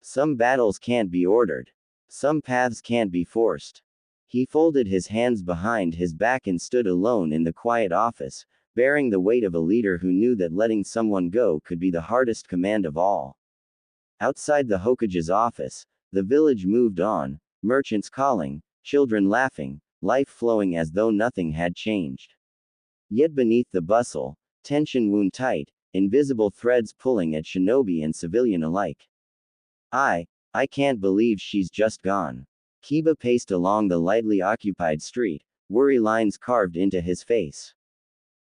Some battles can't be ordered. Some paths can't be forced. He folded his hands behind his back and stood alone in the quiet office, bearing the weight of a leader who knew that letting someone go could be the hardest command of all. Outside the Hokage's office, the village moved on, merchants calling, children laughing, life flowing as though nothing had changed. Yet beneath the bustle, tension wound tight, invisible threads pulling at shinobi and civilian alike. I can't believe she's just gone. Kiba paced along the lightly occupied street, worry lines carved into his face.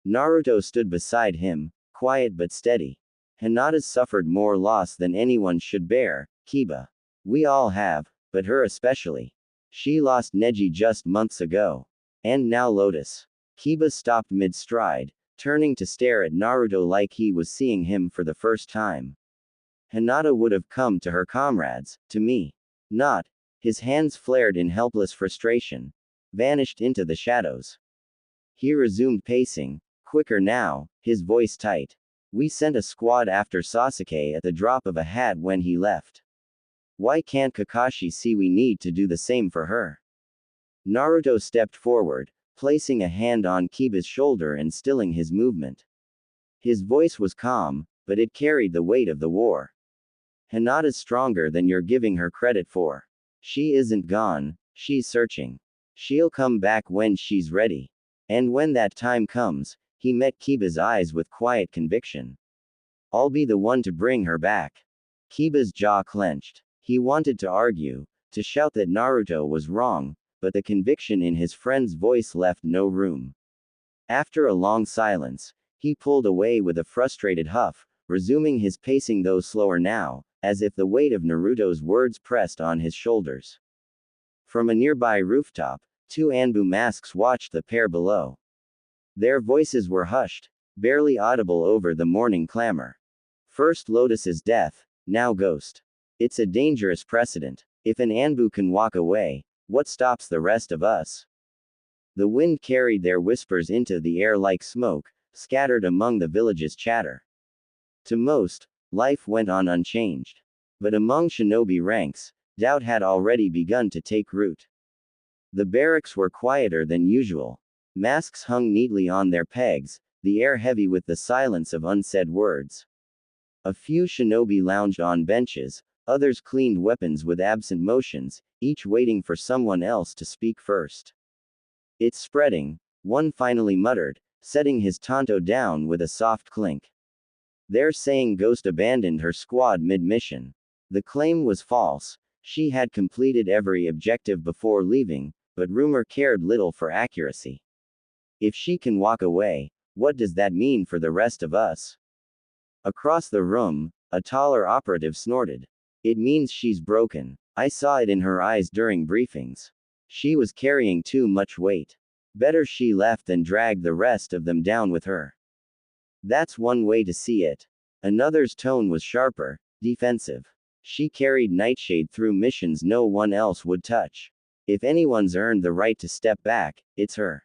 Naruto stood beside him, quiet but steady. Hinata's suffered more loss than anyone should bear, Kiba. We all have, but her especially. She lost Neji just months ago. And now Lotus. Kiba stopped mid-stride, turning to stare at Naruto like he was seeing him for the first time. Hinata would have come to her comrades, to me. Not. His hands flared in helpless frustration. Vanished into the shadows. He resumed pacing, quicker now, his voice tight. We sent a squad after Sasuke at the drop of a hat when he left. Why can't Kakashi see we need to do the same for her? Naruto stepped forward, placing a hand on Kiba's shoulder and stilling his movement. His voice was calm, but it carried the weight of the war. Hinata's stronger than you're giving her credit for. She isn't gone, she's searching. She'll come back when she's ready. And when that time comes, he met Kiba's eyes with quiet conviction. I'll be the one to bring her back. Kiba's jaw clenched. He wanted to argue, to shout that Naruto was wrong, but the conviction in his friend's voice left no room. After a long silence, he pulled away with a frustrated huff, resuming his pacing though slower now, as if the weight of Naruto's words pressed on his shoulders. From a nearby rooftop, 2 Anbu masks watched the pair below. Their voices were hushed, barely audible over the morning clamor. First Lotus's death, now Ghost. It's a dangerous precedent. If an Anbu can walk away, what stops the rest of us? The wind carried their whispers into the air like smoke, scattered among the village's chatter. To most, life went on unchanged. But among shinobi ranks, doubt had already begun to take root. The barracks were quieter than usual. Masks hung neatly on their pegs, the air heavy with the silence of unsaid words. A few shinobi lounged on benches, others cleaned weapons with absent motions, each waiting for someone else to speak first. It's spreading, one finally muttered, setting his tanto down with a soft clink. They're saying Ghost abandoned her squad mid-mission. The claim was false. She had completed every objective before leaving, but rumor cared little for accuracy. If she can walk away, what does that mean for the rest of us? Across the room, a taller operative snorted. It means she's broken. I saw it in her eyes during briefings. She was carrying too much weight. Better she left than dragged the rest of them down with her. That's one way to see it. Another's tone was sharper, defensive. She carried Nightshade through missions no one else would touch. If anyone's earned the right to step back, it's her.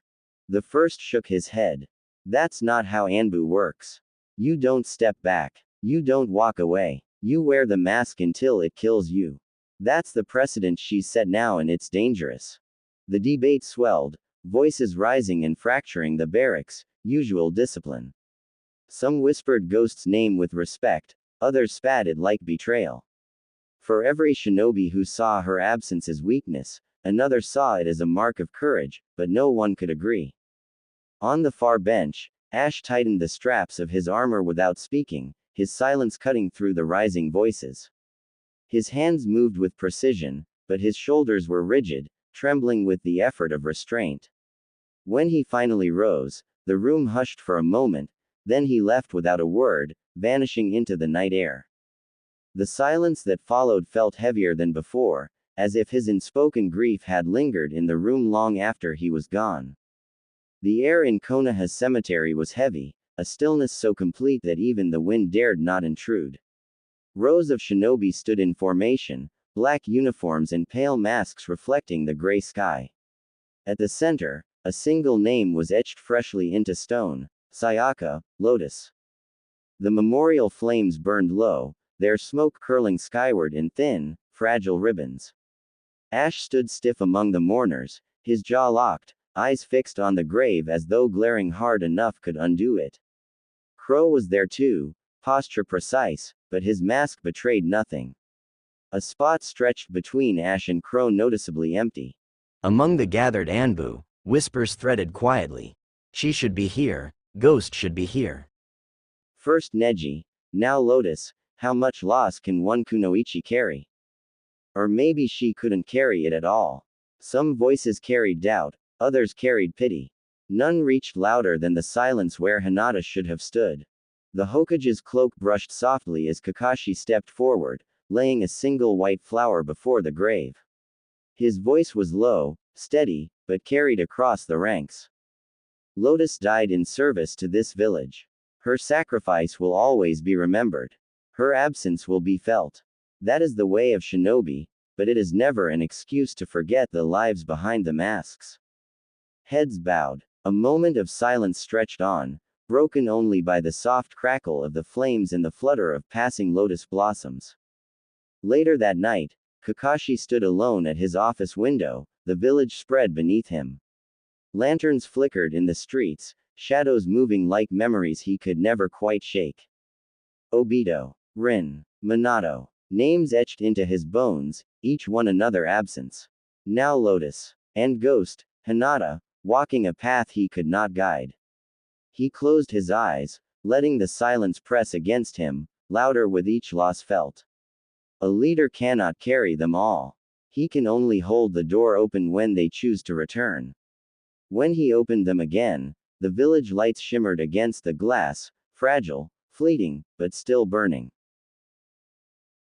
The first shook his head. That's not how Anbu works. You don't step back. You don't walk away. You wear the mask until it kills you. That's the precedent she's set now, and it's dangerous. The debate swelled, voices rising and fracturing the barracks, usual discipline. Some whispered Ghost's name with respect, others spat it like betrayal. For every shinobi who saw her absence as weakness, another saw it as a mark of courage, but no one could agree. On the far bench, Ash tightened the straps of his armor without speaking, his silence cutting through the rising voices. His hands moved with precision, but his shoulders were rigid, trembling with the effort of restraint. When he finally rose, the room hushed for a moment, then he left without a word, vanishing into the night air. The silence that followed felt heavier than before, as if his unspoken grief had lingered in the room long after he was gone. The air in Konoha's cemetery was heavy, a stillness so complete that even the wind dared not intrude. Rows of shinobi stood in formation, black uniforms and pale masks reflecting the gray sky. At the center, a single name was etched freshly into stone: Sayaka, Lotus. The memorial flames burned low, their smoke curling skyward in thin, fragile ribbons. Ash stood stiff among the mourners, his jaw locked, eyes fixed on the grave as though glaring hard enough could undo it. Crow was there too, posture precise, but his mask betrayed nothing. A spot stretched between Ash and Crow noticeably empty. Among the gathered Anbu, whispers threaded quietly. She should be here, Ghost should be here. First Neji, now Lotus, how much loss can one kunoichi carry? Or maybe she couldn't carry it at all. Some voices carried doubt, others carried pity. None reached louder than the silence where Hinata should have stood. The Hokage's cloak brushed softly as Kakashi stepped forward, laying a single white flower before the grave. His voice was low, steady, but carried across the ranks. Lotus died in service to this village. Her sacrifice will always be remembered. Her absence will be felt. That is the way of shinobi, but it is never an excuse to forget the lives behind the masks. Heads bowed. A moment of silence stretched on, broken only by the soft crackle of the flames and the flutter of passing lotus blossoms. Later that night, Kakashi stood alone at his office window, the village spread beneath him. Lanterns flickered in the streets, shadows moving like memories he could never quite shake. Obito, Rin, Minato, names etched into his bones, each one another absence. Now Lotus, and Ghost, Hinata, walking a path he could not guide. He closed his eyes, letting the silence press against him, louder with each loss felt. A leader cannot carry them all. He can only hold the door open when they choose to return. When he opened them again, the village lights shimmered against the glass, fragile, fleeting, but still burning.